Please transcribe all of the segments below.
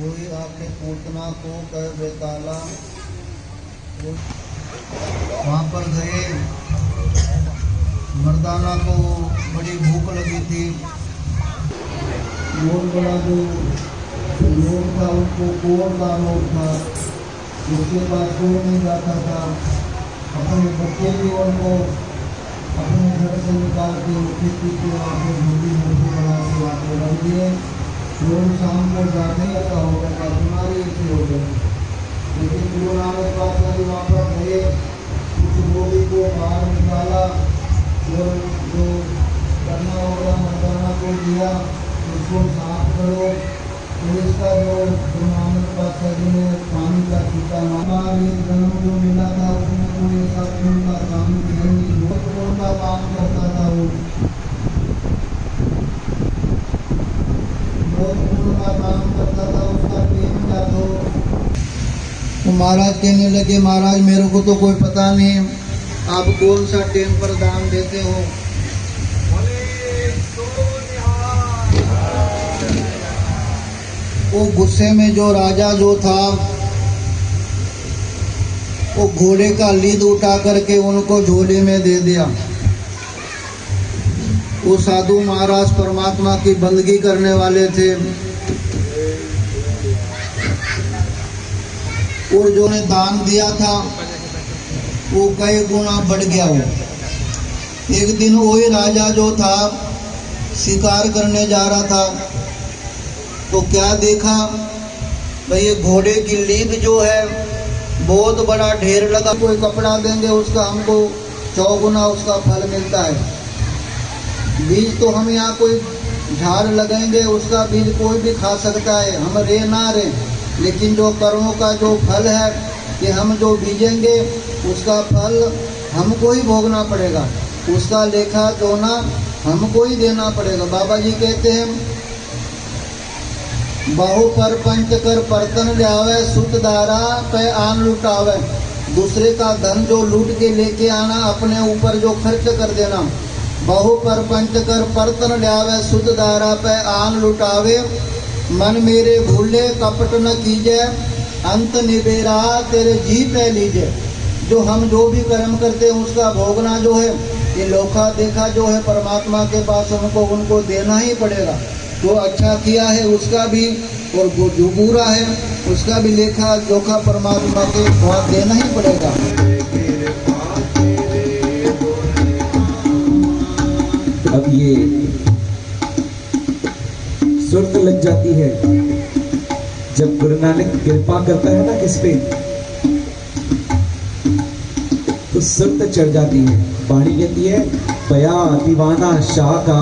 कोई आके पूतना को कह बेताला। वहाँ पर गए, मर्दाना को बड़ी भूख लगी थी। बहुत बड़ा जो लोग था उनको कोर का लोग था, उसके पास कोई नहीं जाता था। अपने बच्चे भी उनको अपने घर से निकाल के खेती के वहाँ पे मुर्गी बना के वहाँ पे रख दिए। लोग शाम को जाने लगा हो गया, बीमारी ऐसी हो गई। लेकिन गुरु नानक पातशाही वहाँ पर गए, उस बोली को बाहर निकाला और जो करना होगा मर्दाना को दिया, उसको साफ करो। तो इसका जो गुरु नानक पातशाही ने पानी का टीका माना, एक जन्म जो मिला था उसमें कोई ऐसा खून का काम नहीं, बहुत खून का काम करता था वो, बहुत खून का काम करता था। उसका प्रेम क्या तो महाराज कहने लगे, महाराज मेरे को तो कोई पता नहीं आप कौन सा टेम पर दान देते हो। वो गुस्से में जो राजा जो था वो घोड़े का लीद उठा करके उनको झोले में दे दिया। वो साधु महाराज परमात्मा की बंदगी करने वाले थे और जो ने दान दिया था वो कई गुना बढ़ गया। वो एक दिन वही राजा जो था शिकार करने जा रहा था तो क्या देखा भाई, ये घोड़े की लीद जो है बहुत बड़ा ढेर लगा। कोई कपड़ा देंगे उसका हमको 100 गुना उसका फल मिलता है। बीज तो हम यहाँ कोई झाड़ लगाएंगे उसका बीज कोई भी खा सकता है, हम रे ना रे, लेकिन जो कर्मों का जो फल है कि हम जो बीजेंगे उसका फल हमको ही भोगना पड़ेगा, उसका लेखा जोना हमको ही देना पड़ेगा। बाबा जी कहते हैं, बहु पर पंच कर परतन लियावे, सुत दारा पे आन लुटावे। दूसरे का धन जो लूट के लेके आना, अपने ऊपर जो खर्च कर देना। बहु पर पंच कर परतन लियावे, सुत दारा पे आन लुटावे। मन मेरे भूले कपट न कीजे, अंत निबेरा तेरे जी पे लीजे। जो हम जो भी कर्म करते हैं उसका भोगना जो है, ये लोखा देखा जो है परमात्मा के पास हमको उनको देना ही पड़ेगा। जो अच्छा किया है उसका भी और जो बुरा है उसका भी लेखा जोखा परमात्मा के पास देना ही पड़ेगा। अब ये सुर्त लग जाती है जब गुरु नानक कृपा करता है ना किस पे, तो सुर्त चढ़ जाती है। वाणी कहती है, पया दीवाना शाह का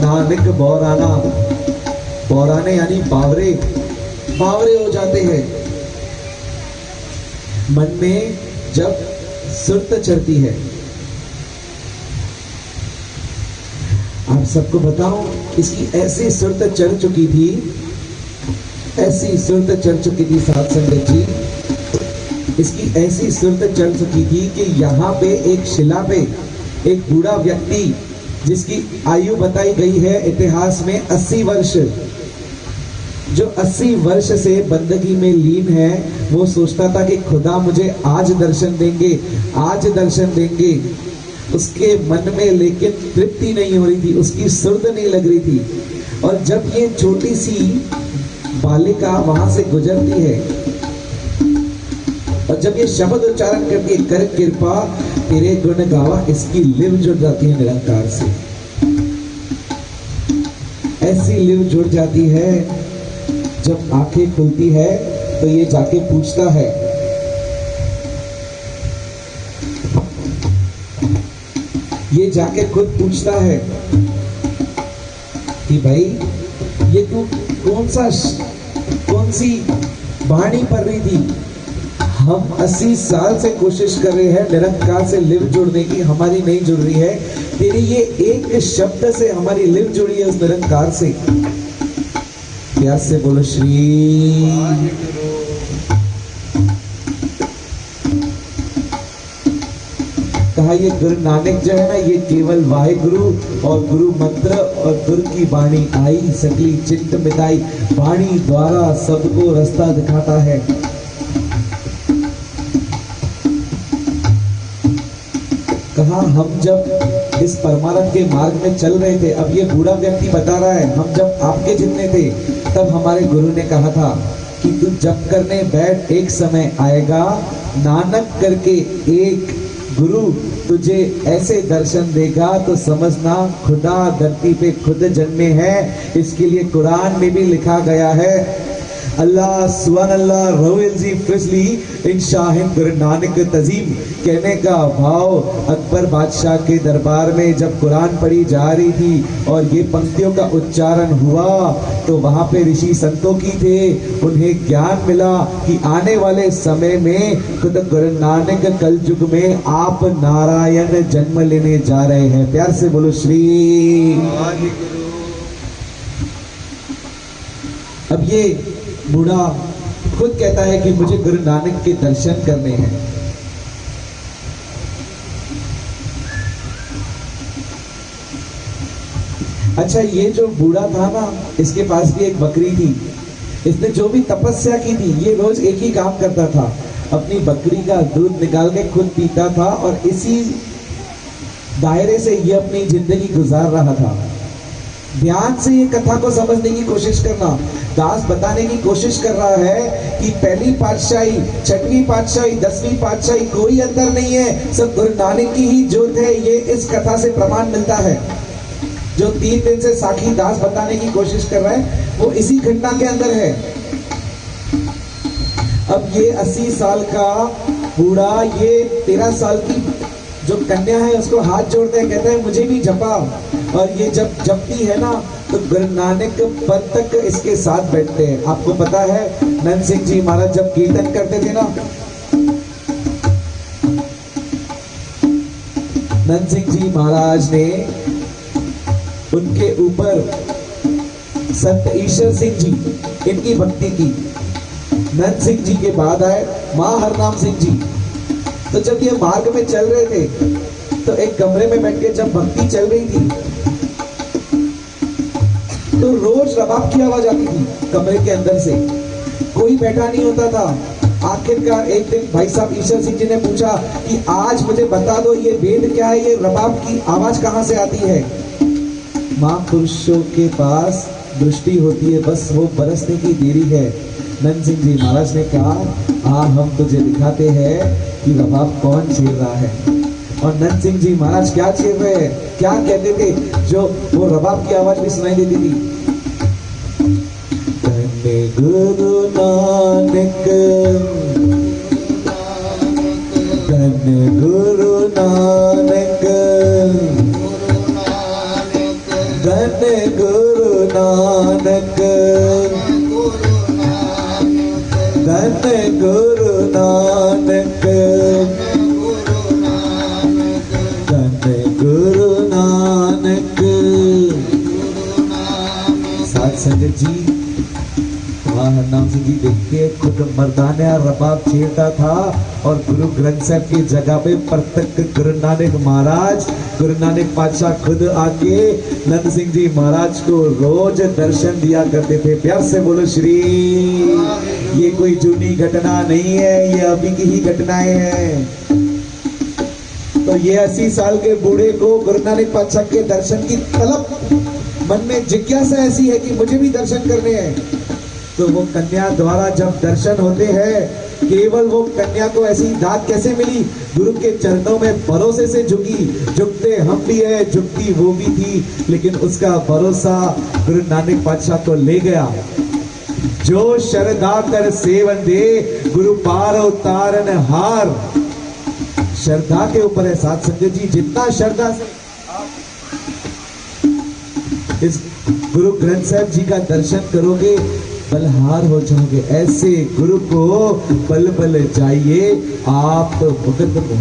नानक बौराना। बौराने यानी बावरे, बावरे हो जाते हैं मन में जब सुर्त चढ़ती है। आप सबको बताओ, इसकी ऐसी सुर्त चढ़ चुकी थी, ऐसी सुर्त चढ़ चुकी थी साध संगत जी, इसकी ऐसी सुर्त चढ़ चुकी थी कि यहाँ पे एक शिला पे एक बूढ़ा व्यक्ति जिसकी आयु बताई गई है इतिहास में 80 वर्ष, जो 80 वर्ष से बंदगी में लीन है, वो सोचता था कि खुदा मुझे आज दर्शन देंगे, आज दर्शन देंगे। उसके मन में लेकिन तृप्ति नहीं हो रही थी, उसकी सुर्त नहीं लग रही थी। और जब ये छोटी सी बालिका वहां से गुजरती है और जब ये शब्द उच्चारण करती है, कर कृपा तेरे गुण गावा, इसकी लिव जुड़ जाती है निरंकार से। ऐसी लिव जुड़ जाती है, जब आंखें खुलती है तो ये जाके पूछता है, ये जाके खुद पूछता है कि भाई ये तू कौन सी वाणी पढ़ रही थी। हम 80 साल से कोशिश कर रहे हैं निरंकार से लिव जोड़ने की, हमारी नहीं जुड़ रही है। तेरी ये एक शब्द से हमारी लिव जुड़ी है उस निरंकार से। प्यास से बोलो श्री। कहा कहा ये गुरु नानक जो है ना, ये केवल वाहिगुरु और गुरु मंत्र और गुरु की वाणी आई सकली चिंत मिटाई, वाणी द्वारा सबको रास्ता दिखाता है। कहा हम जब इस परमानंद के मार्ग में चल रहे थे, अब ये बूढ़ा व्यक्ति बता रहा है, हम जब आपके जितने थे तब हमारे गुरु ने कहा था कि तू जप करने बैठ, एक समय आएगा नानक करके एक गुरु तुझे ऐसे दर्शन देगा तो समझना खुदा धरती पे खुद जन्मे हैं। इसके लिए कुरान में भी लिखा गया है, अल्लाह सुभान अल्लाह रोयल जी फ्रिजली इन शाहिन गुरु नानक तजीम। कहने का भाव, अकबर बादशाह के दरबार में जब कुरान पढ़ी जा रही थी और ये पंक्तियों का उच्चारण हुआ तो वहां पे ऋषि संतों की थे, उन्हें ज्ञान मिला कि आने वाले समय में खुद गुरु नानक कल युग में आप नारायण जन्म लेने जा रहे हैं। प्यार से बोलो श्री। अब ये बूढ़ा खुद कहता है कि मुझे गुरु नानक के दर्शन करने हैं। अच्छा, ये जो बूढ़ा था ना, इसके पास भी एक बकरी थी। इसने जो भी तपस्या की थी, ये रोज एक ही काम करता था, अपनी बकरी का दूध निकाल के खुद पीता था और इसी दायरे से ये अपनी जिंदगी गुजार रहा था। ध्यान से ये कथा को समझने की कोशिश करना। दास बताने की कोशिश कर रहा है कि पहली पातशाही, छठवीं पातशाही, 10वीं पातशाही कोई अंतर नहीं है, सब गुरु नानक की ही जोत है। ये इस कथा से प्रमाण मिलता है। जो 3 दिन से साखी दास बताने की कोशिश कर रहा है वो इसी घटना के अंदर है। अब ये 80 साल का बूढ़ा, ये 13 साल की जो कन्या है उसको हाथ जोड़ते हैं, कहता है मुझे भी जपा। और ये जब जपती है ना तो गुरु नानक पद तक इसके साथ बैठते हैं। आपको पता है नंद सिंह जी महाराज जब कीर्तन करते थे ना, नंद सिंह जी महाराज ने उनके ऊपर संत ईश्वर सिंह जी इनकी भक्ति की। नंद सिंह जी के बाद आए मां हरनाम सिंह जी। तो जब ये मार्ग में चल रहे थे तो एक कमरे में बैठ के जब भक्ति चल रही थी तो रोज रबाब की आवाज आती थी कमरे के अंदर से, कोई बैठा नहीं होता था। आखिरकार एक दिन भाई साहब ईश्वर सिंह जी ने पूछा कि आज मुझे बता दो ये वेद क्या है, ये रबाब की आवाज कहां से आती है। महापुरुषों के पास दृष्टि होती है, बस वो बरसने की देरी है। नंद सिंह जी महाराज ने कहा हम तुझे दिखाते हैं कि रबाब कौन छेड़ रहा है। और नंद सिंह जी महाराज क्या छेड़ रहे हैं, क्या कहते थे, जो वो रबाब की आवाज भी सुनाई देती थी। गुरु नानक, गुरु नानक, धन गुरु नानक, धन गुरु नानक, धन गुरु नानक। साथ संगत जी, हरनाम सिंह जी देखिए खुद मर्दाना रबाब छेड़ता था और गुरु ग्रंथ साहब की जगह पे प्रत्यक्ष गुरु नानक महाराज, गुरु नानक पातशाह खुद आके नंद सिंह जी महाराज को रोज दर्शन दिया करते थे। प्यार से बोलो श्री। ये कोई जूनी घटना नहीं है, ये अभी की ही घटनाएं हैं। तो ये 80 साल के बूढ़े को गुरु नानक पातशाह के दर्शन की तलब, मन में जिज्ञासा ऐसी है कि मुझे भी दर्शन करने हैं। तो वो कन्या द्वारा जब दर्शन होते हैं, केवल वो कन्या को ऐसी दात कैसे मिली, गुरु के चरणों में भरोसे से झुकी। झुकते हम भी है, झुकती वो भी थी, लेकिन उसका भरोसा गुरु नानक पातशाह को ले गया। जो श्रद्धा कर सेवन दे, गुरु पार उतारन हार। श्रद्धा के ऊपर है साथ संगत जी, जितना श्रद्धा से इस गुरु ग्रंथ साहब जी का दर्शन करोगे बलहार हो जाओगे। ऐसे गुरु को बल बल जाइए आप तो भुगत हो।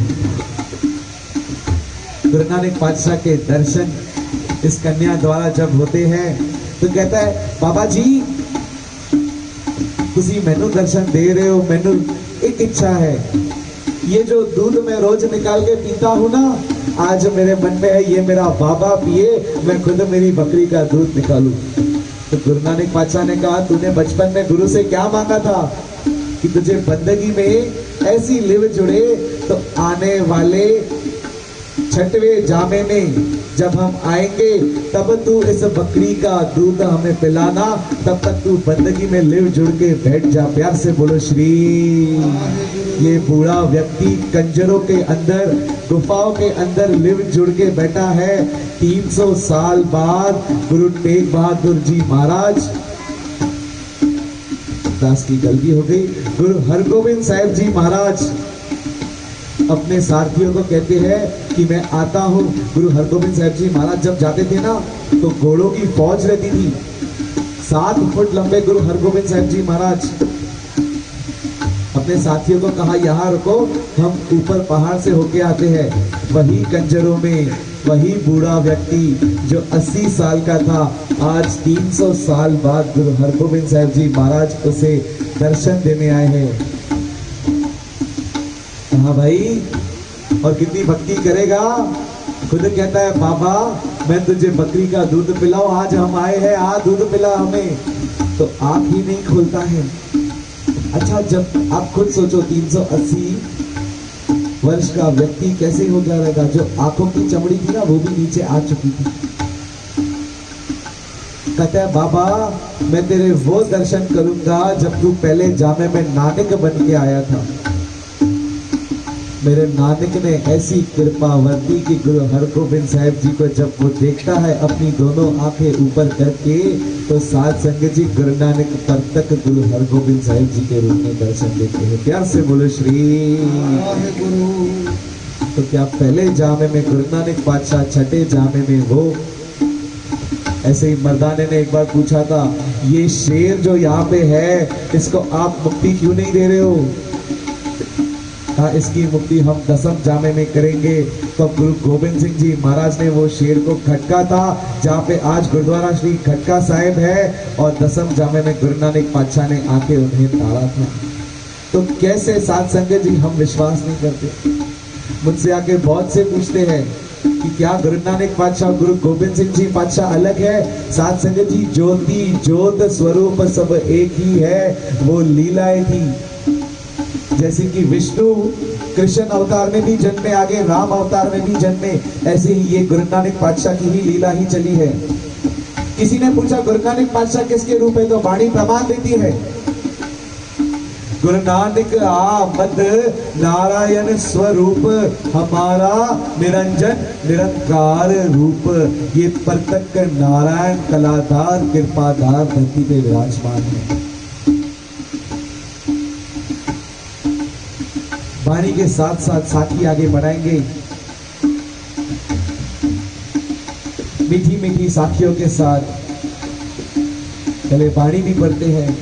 गुरु नानक पातशाह के दर्शन इस कन्या द्वारा जब होते हैं तो कहता है बाबा जी तुसी मैनू दर्शन दे रहे हो, मैनू एक इच्छा है, ये जो दूध मैं रोज निकाल के पीता हूँ ना, आज मेरे मन में है ये मेरा बाबा पिए, मैं खुद मेरी बकरी का दूध निकालूं। तो गुरु नानक पातशाह ने कहा, तूने बचपन में गुरु से क्या मांगा था कि तुझे बंदगी में ऐसी लिव जुड़े, तो आने वाले 6वें जामे में जब हम आएंगे तब तू इस बकरी का दूध हमें पिलाना, तब तक तू बंदगी में लिव जुड़ के बैठ जा। प्यार से बोलो श्री। ये बूढ़ा व्यक्ति कंजरों के अंदर, गुफाओं के अंदर लिव जुड़ के बैठा है। 300 साल बाद गुरु तेग बहादुर जी महाराज, दास की गलती हो गई, गुरु हरगोविंद साहिब जी महाराज अपने साथियों को कहते हैं कि मैं आता हूँ। गुरु हरगोविंद साहिब जी महाराज जब जाते थे ना, तो घोड़ों की फौज रहती थी। 7 फुट लंबे गुरु हरगोविंद साहिब जी महाराज अपने साथियों को कहा, यहाँ रुको, हम ऊपर पहाड़ से होके आते हैं। वही कंजरों में वही बूढ़ा व्यक्ति जो 80 साल का था, आज 300 साल बाद गुरु हरगोविंद साहिब जी महाराज उसे दर्शन देने आए हैं। हाँ भाई, और कितनी भक्ति करेगा। खुद कहता है, बाबा मैं तुझे बकरी का दूध पिलाऊं, आज हम आए हैं, आ दूध पिला हमें। तो आंख ही नहीं खोलता है। अच्छा, जब आप खुद सोचो 380 वर्ष का व्यक्ति कैसे हो जा रहेगा। जो आंखों की चमड़ी थी ना, वो भी नीचे आ चुकी थी। कहता है, बाबा मैं तेरे वो दर्शन करूंगा जब तू पहले जामे में नानक बन के आया था। मेरे नानक ने ऐसी कृपा वर्ती कि गुरु हरगोविंद साहिब जी को जब वो देखता है अपनी दोनों आंखें ऊपर करके, तो साध संगत जी गुरु नानक पर तक गुरु हरगोविंद साहिब जी के रूप में दर्शन देते हैं। प्यार से बोलो श्री गुरु। तो क्या पहले जामे में गुरु नानक पातशाह, 6ठे जामे में वो। ऐसे ही मर्दाने ने एक बार पूछा था, ये शेर जो यहाँ पे है, इसको आप मुक्ति क्यों नहीं दे रहे हो। इसकी मुक्ति हम 10वें जामे में करेंगे। तो गुरु गोविंद सिंह जी महाराज ने वो शेर को खटका था, जहाँ पे आज गुरुद्वारा श्री खटका साहिब है, और 10वें जामे में गुरु नानक पातशाह ने आके उन्हें ताड़ा था। तो कैसे साध संगत जी हम विश्वास नहीं करते। मुझसे आके बहुत से पूछते हैं कि क्या गुरु नानक पातशाह, गुरु गोविंद सिंह जी पातशाह अलग है। साध संगत जी, ज्योति ज्योत स्वरूप सब एक ही है। वो लीलाएं थी, जैसे कि विष्णु कृष्ण अवतार में भी जन्मे, आगे राम अवतार में भी जन्मे, ऐसे ही ये गुरु नानक पातशाह की ही लीला ही चली है। किसी ने पूछा गुरु नानक पातशाह किसके रूप है, तो वाणी प्रमाण देती है, गुरु नानक आमद नारायण स्वरूप हमारा निरंजन निरंकार रूप। ये प्रत्यक्ष नारायण कलाधार कृपाधार धरती पे विराजमान है। वाणी के साथ साथ साथी आगे बढ़ाएंगे। मीठी मीठी साखियों के साथ पहले वाणी भी पढ़ते हैं।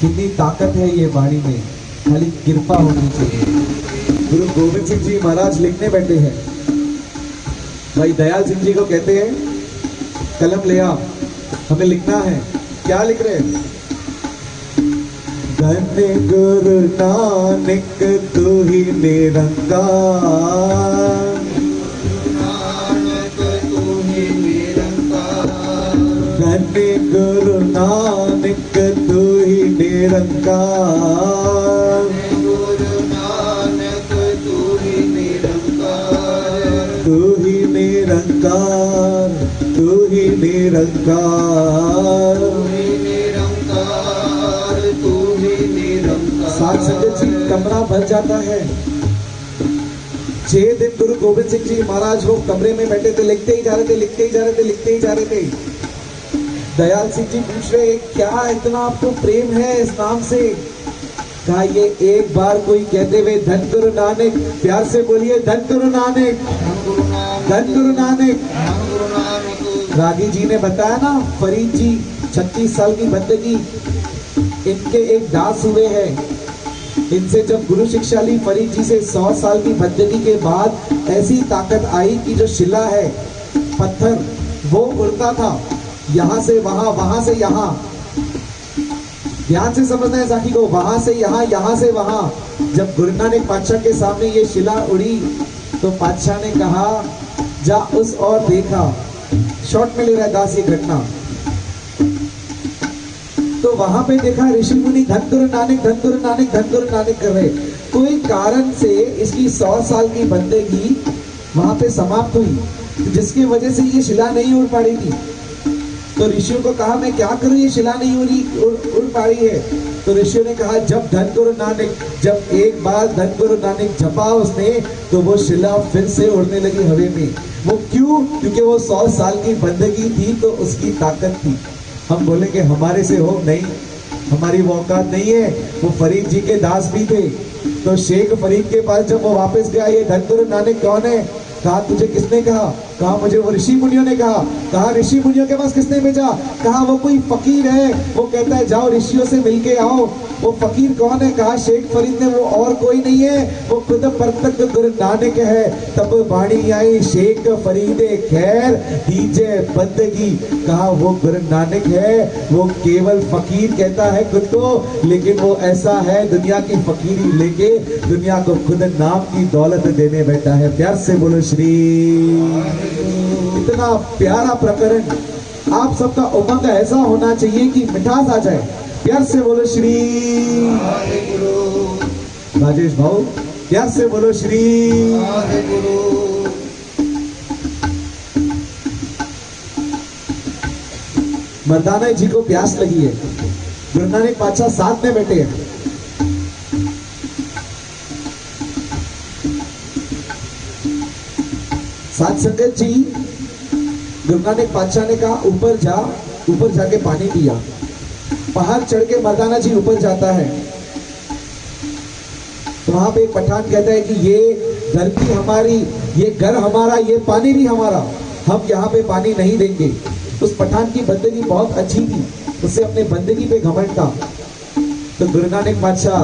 कितनी ताकत है ये वाणी में, खाली कृपा होनी चाहिए। गुरु गोविंद सिंह जी महाराज लिखने बैठे हैं। भाई दयाल सिंह जी को कहते हैं, कलम ले आ, हमें लिखना है। क्या लिख रहे हैं। धन्य गुरु नानक तू ही निरंकार, धन्य गुरु नानक तू ही निरंकार, तू ही निरंकार, तू ही निरंकार। साथ संगत जी कमरा भर जाता है। 6 दिन गुरु गोविंद सिंह जी महाराज वो कमरे में बैठे थे, लिखते ही जा रहे थे, लिखते ही जा रहे थे, लिखते ही जा रहे थे। दयाल सिंह जी पूछ रहे, क्या इतना आपको प्रेम है इस नाम से। कहा, ये एक बार कोई कहते हुए धन गुरु नानक, प्यार से बोलिए धन गुरु नानक, धन गुरु नानक। रागी जी ने बताया ना, फरीद जी 36 साल की बंदगी, इनके एक दास हुए हैं। इनसे जब गुरु शिक्षा ली फरीद जी से, 100 साल की बंदगी के बाद ऐसी ताकत आई कि जो शिला है, पत्थर, वो उड़ता था, यहाँ से वहां, वहां से यहाँ। ध्यान से समझना है साथी को, वहां से यहाँ, यहाँ से वहां। जब गुरु नानक पातशाह के सामने ये शिला उड़ी तो पातशाह ने कहा जा उस और देखा। शॉर्ट में ले रहा है दास ये घटना। तो वहां पे देखा ऋषि मुनि धन गुरु नानक, धन गुरु नानक, धन गुरु नानक कर रहे। कोई कारण से इसकी 100 साल की बंदगी वहां पे समाप्त हुई, जिसकी वजह से ये शिला नहीं उड़ पा रही थी। तो ऋषियों को कहा मैं क्या करूं, ये शिला नहीं उड़ पा रही है। तो ऋषियों ने कहा जब धन गुरु नानक, जब एक बार धन गुरु नानक जपा उसने, तो वो शिला फिर से उड़ने लगी हवा में। वो क्यों? क्योंकि वो 100 साल की बंदगी थी तो उसकी ताकत थी। हम बोलेंगे हमारे से हो, नहीं, हमारी वो औकात नहीं है। वो फरीद जी के दास भी थे। तो शेख फरीद के पास जब वो वापस गया, ये धन गुरु नानक कौन है? कहा तुझे किसने कहा? कहा मुझे वो ऋषि मुनियों ने कहा। कहा ऋषि मुनियों के पास किसने भेजा? कहा वो कोई फकीर है, वो कहता है जाओ ऋषियों से मिलके आओ। वो फकीर कौन है? कहा शेख फरीद ने, वो और कोई नहीं है, वो खुद प्रत्यक्ष गुरु नानक है। तब वाणी आई शेख फरीद खैर दीजे बंदगी। कहा वो गुरु नानक है, वो केवल फकीर कहता है खुद को, लेकिन वो ऐसा है दुनिया की फकीरी लेके दुनिया को खुद नाम की दौलत देने बैठा है। प्यार से बोलो श्री। इतना प्यारा प्रकरण, आप सबका उमंग ऐसा होना चाहिए कि मिठास आ जाए। प्यार से बोलो श्री। राजेश भाऊ प्यार से बोलो श्री। मर्दाना जी को प्यास लगी है, गुरु नानक पातशाह साथ में बैठे हैं। साथ संगत जी, गुरु नानक पातशाह ने कहा ऊपर जा, ऊपर जाके पानी पिया। पहाड़ चढ़ के मर्दाना जी ऊपर जाता है। तो वहां पे एक पठान कहता है कि ये धरती हमारी, ये घर हमारा, ये पानी भी हमारा, हम यहाँ पे पानी नहीं देंगे। उस पठान की बंदगी बहुत अच्छी थी, उसे अपने बंदगी पे घमंड था। तो गुरु नानक पातशाह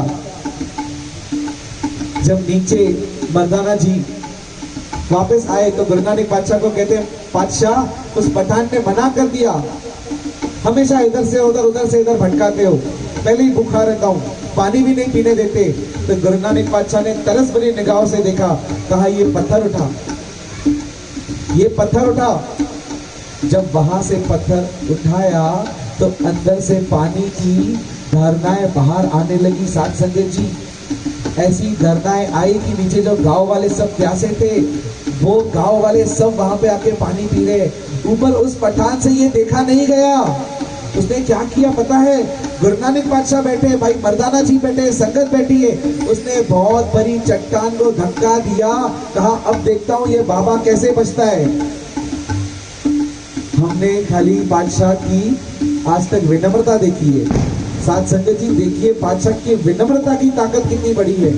जब नीचे मर्दाना जी वापस आए तो गुरु नानक पातशाह को कहते हैं पातशाह उस पठान ने मना कर दिया, हमेशा इधर से उधर, उधर से इधर भटकाते हो, पहले ही भूखा रहता हूँ, पानी भी नहीं पीने देते। तो गुरु नानक पातशाह ने तरस भरी निगाहों से देखा, कहा ये पत्थर उठा, ये पत्थर उठा। जब वहां से पत्थर उठाया तो अंदर से पानी की धारनाएं बाहर आने लगी। साथ संगत जी, ऐसी धारनाएं आई कि नीचे जो गांव वाले सब प्यासे थे, वो गांव वाले सब वहां पे आके पानी पी रहे। ऊपर उस पठान से ये देखा नहीं गया। उसने क्या किया पता है? गुरु नानक पातशाह बैठे, भाई मर्दाना जी बैठे, संगत बैठी है, उसने बहुत बड़ी चट्टान को धक्का दिया। कहा अब देखता हूं ये बाबा कैसे बचता है। हमने खाली पातशाह की आज तक विनम्रता देखी है। साथ संगत जी देखिए पातशाह की विनम्रता की ताकत कितनी बड़ी है।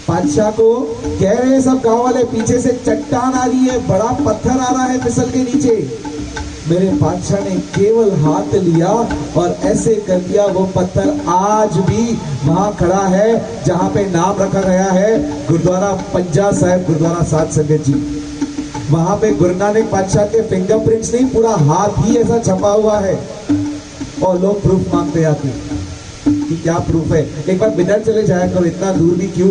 पातशाह को कह रहे हैं सब गांव वाले, पीछे से चट्टान आ रही है, बड़ा पत्थर आ रहा है फिसल के नीचे। मेरे पातशाह ने केवल हाथ लिया और ऐसे कर दिया, वो पत्थर आज भी वहां खड़ा है जहां पे नाम रखा गया है गुरुद्वारा पंजा साहिब गुरुद्वारा। साथ संगत जी, वहां पे गुरु नानक पातशाह के फिंगरप्रिंट्स नहीं, पूरा हाथ ही ऐसा छपा हुआ है। और लोग प्रूफ मांगते आते कि क्या प्रूफ है। एक बार बिदर चले जाया करो, इतना दूर भी क्यों,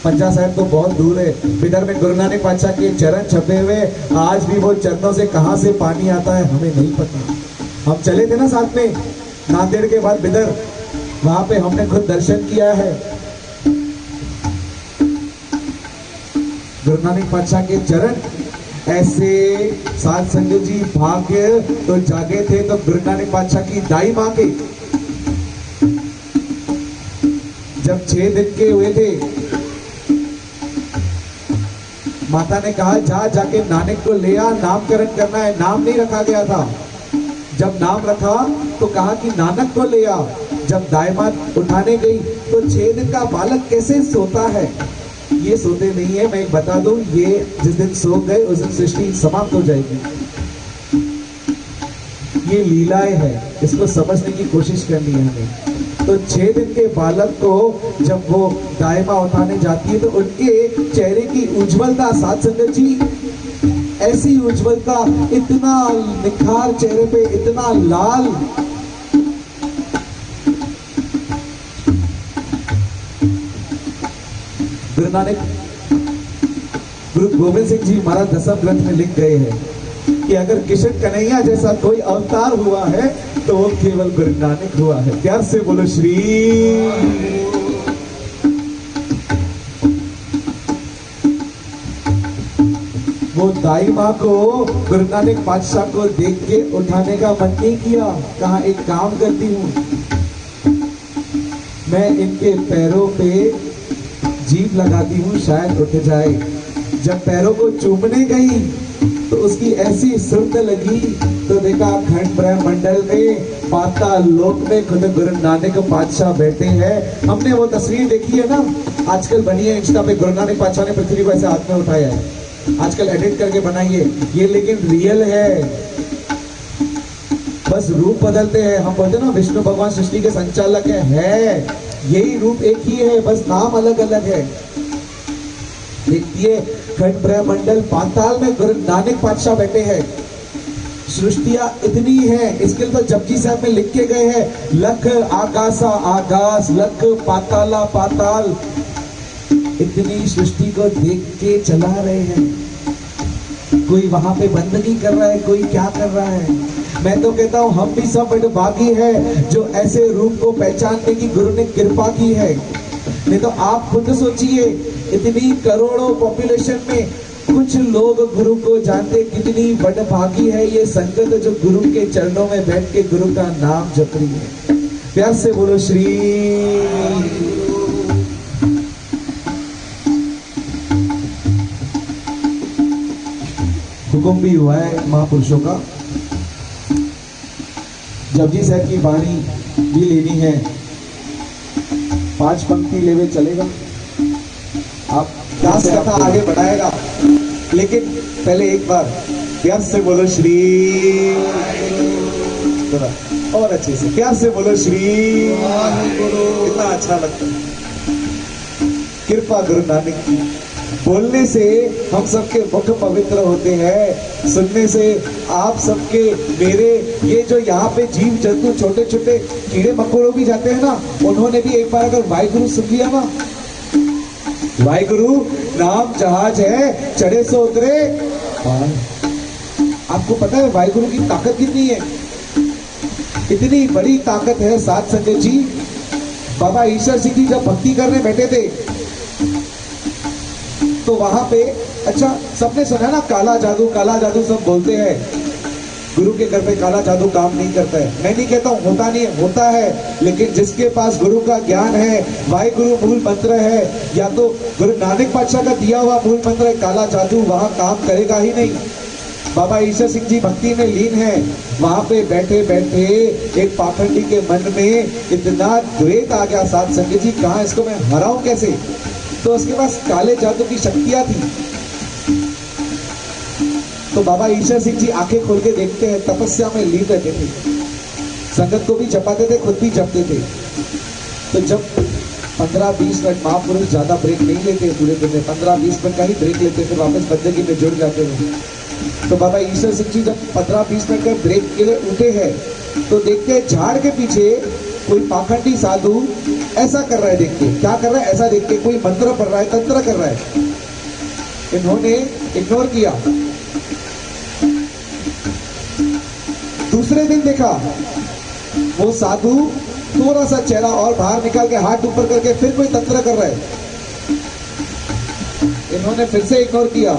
पंजा साहिब तो बहुत दूर है। बिदर में गुरु नानक पातशाह के चरण छपे हुए, आज भी वो चरणों से कहां से पानी आता है हमें नहीं पता। हम चले थे ना साथ में नांदेड़ के बाद बिदर, वहां पे हमने खुद दर्शन किया है। गुरु नानक पातशाह के चरण ऐसे। साथ संगत जी, भाग्य तो जागे थे तो गुरु नानक पातशाह की दाई मां के जब 6 दिन के हुए थे, माता ने कहा जा जाके नानक को ले आ, नामकरण करना है। नाम नहीं रखा गया था। जब नाम रखा तो कहा कि नानक को ले आ। जब दाई मां उठाने गई तो 6 दिन का बालक कैसे सोता है? ये सोते नहीं है। मैं एक बता दूं, ये जिस दिन सो गए उस दिन सृष्टि समाप्त हो जाएगी। ये लीलाएं है, इसको समझने की कोशिश करनी है हमें। तो 6 दिन के बालक को जब वो दाई मां उठाने जाती है तो उनके चेहरे की उज्जवलता, साथ संगत जी, ऐसी उज्जवलता, इतना निखार चेहरे पे, इतना लाल, गुरु नानक गुरु गोविंद सिंह जी महाराज दसम ग्रंथ में लिख गए हैं कि अगर किशन कन्हैया जैसा कोई अवतार हुआ है तो वो केवल गुरु नानक हुआ है। प्यार से बोलो श्री। वो दाई माँ को गुरु नानक पातशाह को देख के उठाने का मन नहीं किया, कहा एक काम करती हूँ, मैं इनके पैरों पे जीभ लगाती हूँ शायद उठ जाए। जब पैरों को चूमने गई तो उसकी ऐसी सुर्त लगी तो देखा खंड ब्रह्मंडल में पाताल लोक में खुद गुरु नानक पातशाह बैठे हैं। हमने वो तस्वीर देखी है ना, आजकल बनी है इंस्टा पे, गुरु नानक पातशाह ने पृथ्वी को ऐसे हाथ में उठाया है, आजकल एडिट करके बनाइए ये, लेकिन रियल है, बस रूप बदलते हैं। हम बोलते ना विष्णु भगवान सृष्टि के संचालक है, यही रूप एक ही है, बस नाम अलग अलग है। देखिए खंड ब्रह्मंडल पाताल में गुरु नानक पातशाह बैठे हैं। सृष्टियां इतनी है, इसके लिए तो जपजी साहब में लिख के गए हैं, लख आकाशा आकाश लख पाताला पाताल। इतनी सृष्टि को देख के चला रहे हैं, कोई वहां पे बंदगी कर रहा है, कोई क्या कर रहा है। मैं तो कहता हूं हम भी सब बड़े भागी है जो ऐसे रूप को पहचानने की गुरु ने कृपा की है। नहीं तो आप खुद सोचिए, इतनी करोड़ों पॉपुलेशन में कुछ लोग गुरु को जानते, कितनी बड़ भागी है ये संगत जो गुरु के चरणों में बैठ के गुरु का नाम जप रही है। प्यार से बोलो श्री। हुक्म भी हुआ है महापुरुषों का, जपजी साहब की वाणी भी लेनी है, 5 पंक्ति लेवे चलेगा, आप 10 कथा आगे बढ़ाएगा, लेकिन पहले एक बार प्यार से बोलो श्री। और अच्छे से प्यार से बोलो श्री। कितना अच्छा लगता है। कृपा गुरु नानक की, बोलने से हम सबके मुख पवित्र होते हैं, सुनने से आप सबके मेरे ये जो यहाँ पे जीव जंतु छोटे छोटे कीड़े मकोड़ों भी जाते हैं ना, उन्होंने भी एक बार अगर वाहिगुरु सुन लिया ना, वाहिगुरु नाम जहाज है चढ़े सो उतरे। आपको पता है वाहिगुरु की ताकत कितनी है? इतनी बड़ी ताकत है साध संगत जी। बाबा ईश्वर सिंह जी जब भक्ति करने बैठे थे तो वहां पे, अच्छा सबने सुना ना काला जादू सब बोलते हैं, गुरु के घर पे काला जादू काम नहीं करता है। मैं नहीं कहता हूं होता नहीं, होता है, लेकिन जिसके पास गुरु का ज्ञान है, वाहिगुरु मूल मंत्र है, या तो गुरु नानक पातशाह का दिया हुआ मूल मंत्र है, काला जादू वहां काम करेगा ही नहीं। बाबा ईश्वर सिंह जी भक्ति में लीन है, वहां पे बैठे बैठे एक पाखंडी के मन में इतना द्वेष आ गया, साध संगत जी कहां इसको मैं हराऊं कैसे, तो उसके पास काले जादू की शक्तियां थी। तो बाबा ईश्वर सिंह जी आंखें खोल के देखते हैं, तपस्या में लीन रहते थे, संगत को भी जपाते थे, खुद भी जपते थे। तो जब 15-20 मिनट, महापुरुष ज्यादा ब्रेक नहीं लेते पूरे दिन में, 15-20 मिनट का ही ब्रेक लेते, फिर वापस बंदगी में जुड़ जाते हैं। तो बाबा ईश्वर सिंह जी जब 15-20 मिनट का ब्रेक के लिए उठे हैं तो देखते हैं झाड़ के पीछे कोई पाखंडी साधु ऐसा कर रहा है। देखते क्या कर रहा है, ऐसा देख के कोई मंत्र पढ़ रहा है, तंत्र कर रहा है। इन्होंने इग्नोर किया। दूसरे दिन देखा वो साधु थोड़ा सा चेहरा और बाहर निकाल के हाथ ऊपर करके फिर कोई तंत्र कर रहा है। इन्होंने फिर से इग्नोर किया।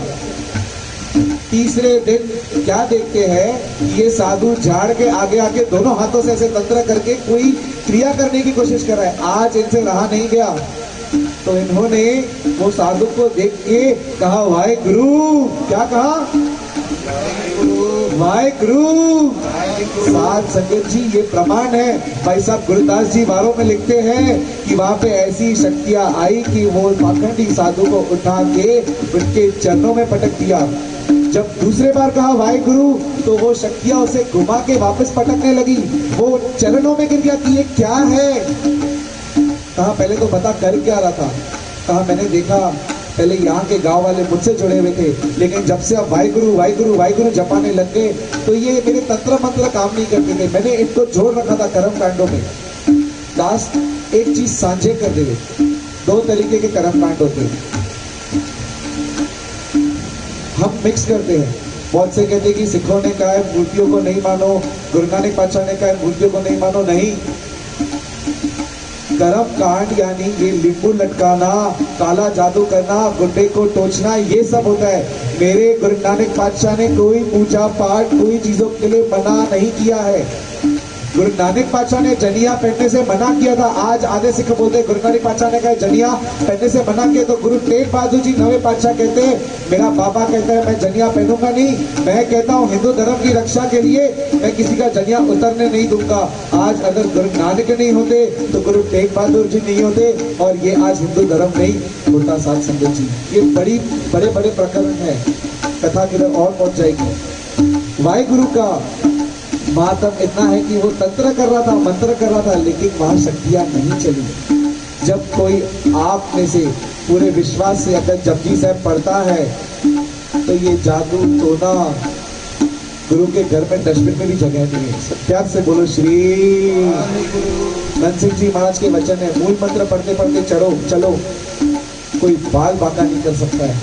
तीसरे दिन क्या देखते हैं, ये साधु झाड़ के आगे आके दोनों हाथों से ऐसे तंत्र करके कोई क्रिया करने की कोशिश कर रहा है। आज इनसे रहा नहीं गया, तो इन्होंने वो साधु को देख के कहा वाहिगुरु। क्या कहा? वाहिगुरु। साध संगत जी ये प्रमाण है। भाई साहब गुरुदास जी बारों में लिखते हैं कि वहां पे ऐसी शक्तियां आई कि वो पाखंडी साधु को उठा के उनके चरणों में पटक दिया। जब दूसरे बार कहा वाहिगुरु तो वो शक्तियां उसे घुमा के वापस पटकने लगी। वो चरणों में गिर गया कि ये क्या है। कहा पहले तो बता कर क्या रहा था। कहा मैंने देखा पहले यहाँ के गांव वाले मुझसे जुड़े हुए थे, लेकिन जब से अब वाहिगुरु वाहिगुरु वाहिगुरु जपाने लग गए तो ये मेरे तंत्र मंत्र काम नहीं करते थे। मैंने इनको जोड़ रखा था कर्म कांडों में। लास्ट एक चीज साझे कर दे। 2 तरीके के कर्म कांड होते हैं। हम मिक्स करते हैं। बहुत से कहते हैं कि सिखों ने कहा है मूर्तियों को नहीं मानो, गुरु नानक पातशाह ने कहा है मूर्तियों को नहीं मानो। नहीं, कर्म कांड यानी ये लींबू लटकाना, काला जादू करना, गुड्डे को टोचना, ये सब होता है। मेरे गुरु नानक पातशाह ने कोई पूजा पाठ कोई चीजों के लिए मना नहीं किया है। गुरु नानक पातशाह ने जनिया पहनने से मना किया था। आज आधे सिख बोलते हैं गुरु नानक पातशाह ने कहा जनिया पहनने से मना किया, तो गुरु तेग बहादुर जी नवे पातशाह कहते हैं मेरा बाबा कहता है मैं जनिया पहनूंगा नहीं, मैं कहता हूँ हिंदू धर्म की रक्षा के लिए मैं किसी का जनिया उतरने नहीं दूंगा। आज अगर गुरु नानक नहीं होते तो गुरु तेग बहादुर जी नहीं होते और ये आज हिंदू धर्म नहीं होता। साथ संगत जी, ये बड़े बड़े प्रकरण है, कथा किधर और पहुंच जाएगी। वाहिगुरु का मातम इतना है कि वो तंत्र कर रहा था, मंत्र कर रहा था, लेकिन वहां शक्तियां नहीं चली। जब कोई आप में से पूरे विश्वास से अगर जपजी साहब पढ़ता है तो ये जादू टोना गुरु के घर में डस्टबिन में भी जगह नहीं है। प्यार से बोलो श्री नंद सिंह जी महाराज के वचन है, मूल मंत्र पढ़ते पढ़ते चलो कोई बाल बाका नहीं कर सकता है,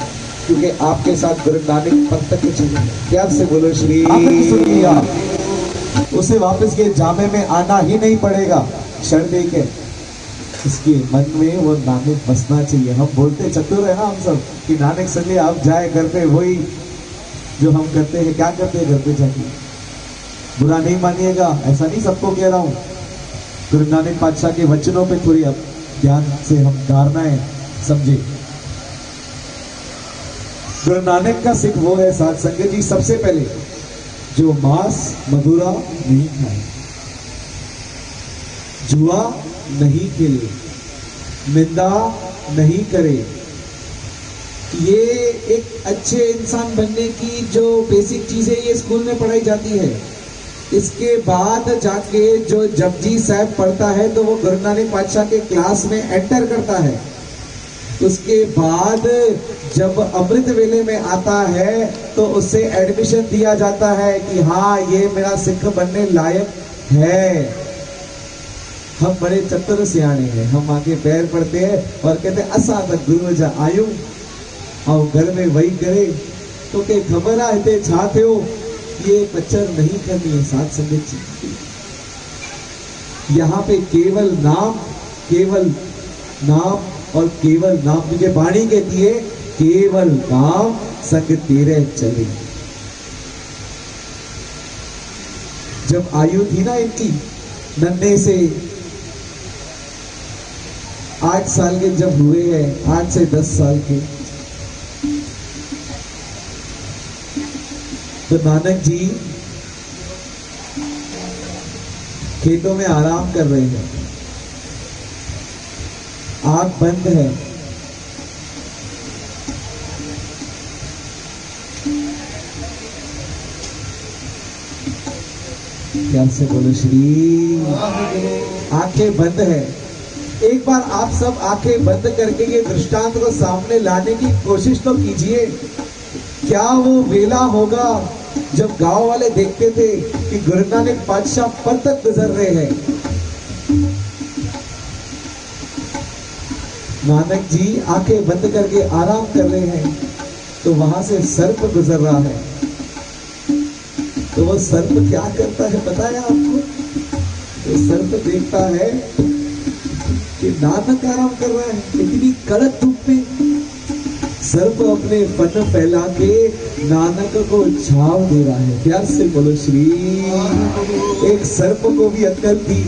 क्योंकि आपके साथ गुरु नानक पंथ के चले। प्यार से बोलो श्री। उसे वापस के जामे में आना ही नहीं पड़ेगा। क्षण दे के इसके मन में वो नानक बसना चाहिए। हम बोलते चतुर है ना हम सब कि नानक संगे आप जाए घर पे, वही जो हम करते हैं। क्या करते हैं घर पे जाके? बुरा नहीं मानिएगा, ऐसा नहीं सबको कह रहा हूँ। गुरु नानक पातशाह के वचनों पे थोड़ी अब ध्यान से हम धारणा है समझे। गुरु नानक का सिख वो है साथ संगत जी, सबसे पहले जो मांस मधुरा नहीं खाए, जुआ नहीं खेले, निंदा नहीं करे। ये एक अच्छे इंसान बनने की जो बेसिक चीजें ये स्कूल में पढ़ाई जाती है। इसके बाद जाके जो जपजी साहब पढ़ता है तो वो गुरु नानक पातशाह के क्लास में एंटर करता है। उसके बाद जब अमृत वेले में आता है तो उसे एडमिशन दिया जाता है कि हाँ ये मेरा सिख बनने लायक है। हम बड़े चतुर सियाने हैं, हम आके पैर पड़ते हैं और कहते हैं असा तक गुरु जा आयु और घर में वही करे तो के खबर आते छाते हो। ये पच्चर नहीं करनी है साथ संगत जी। यहाँ पे केवल नाम और केवल नाम, तुझे वाणी कहती है केवल नाम संग तेरे चले। जब आयु थी ना इनकी नन्हे से 8 साल के जब हुए हैं, 8 से 10 साल के, तो नानक जी खेतों में आराम कर रहे हैं, आंख बंद है। प्यार से बोलो श्री। आंखें बंद है। एक बार आप सब आंखें बंद करके ये दृष्टांत को सामने लाने की कोशिश तो कीजिए। क्या वो वेला होगा जब गांव वाले देखते थे कि गुरु नानक पातशाह पथ तक गुजर रहे हैं। नानक जी आंखें बंद करके आराम कर रहे हैं तो वहां से सर्प गुजर रहा है। तो वो सर्प क्या करता है पता है आपको? तो सर्प देखता है कि नानक आराम कर रहा है इतनी कड़क धूप में। सर्प अपने फन फैला के नानक को छाव दे रहा है। प्यार से बोलो श्री। एक सर्प को भी अक्ल थी,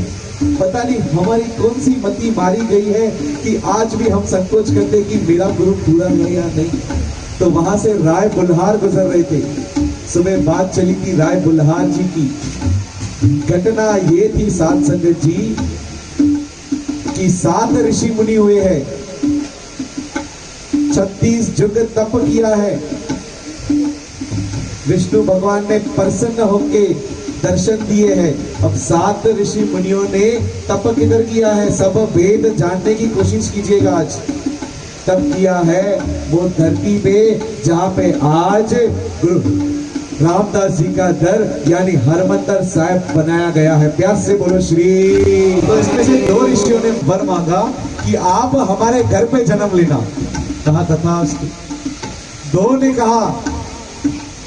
पता नहीं हमारी कौन सी मति मारी गई है कि आज भी हम संकोच करते कि मेरा गुरु पूरा है या नहीं। तो वहां से राय बुल्हार गुजर रहे थे। सुबह बात चली थी राय बुल्हार जी की। घटना ये थी सात संगत जी कि 7 ऋषि मुनि हुए हैं, 36 युग तप किया है। विष्णु भगवान ने प्रसन्न होके दर्शन दिए हैं। अब 7 ऋषि मुनियों ने तप किधर किया है? सब वेद जानने की कोशिश कीजिएगा। आज तप किया है वो धरती पे जहां पे आज गुरु रामदास जी का दर यानी हरमंदर साहिब बनाया गया है। प्यार से बोलो श्री। तो इसमें से 2 ऋषियों ने वर मांगा कि आप हमारे घर पे जन्म लेना। कहा तथास्तु। 2 ने कहा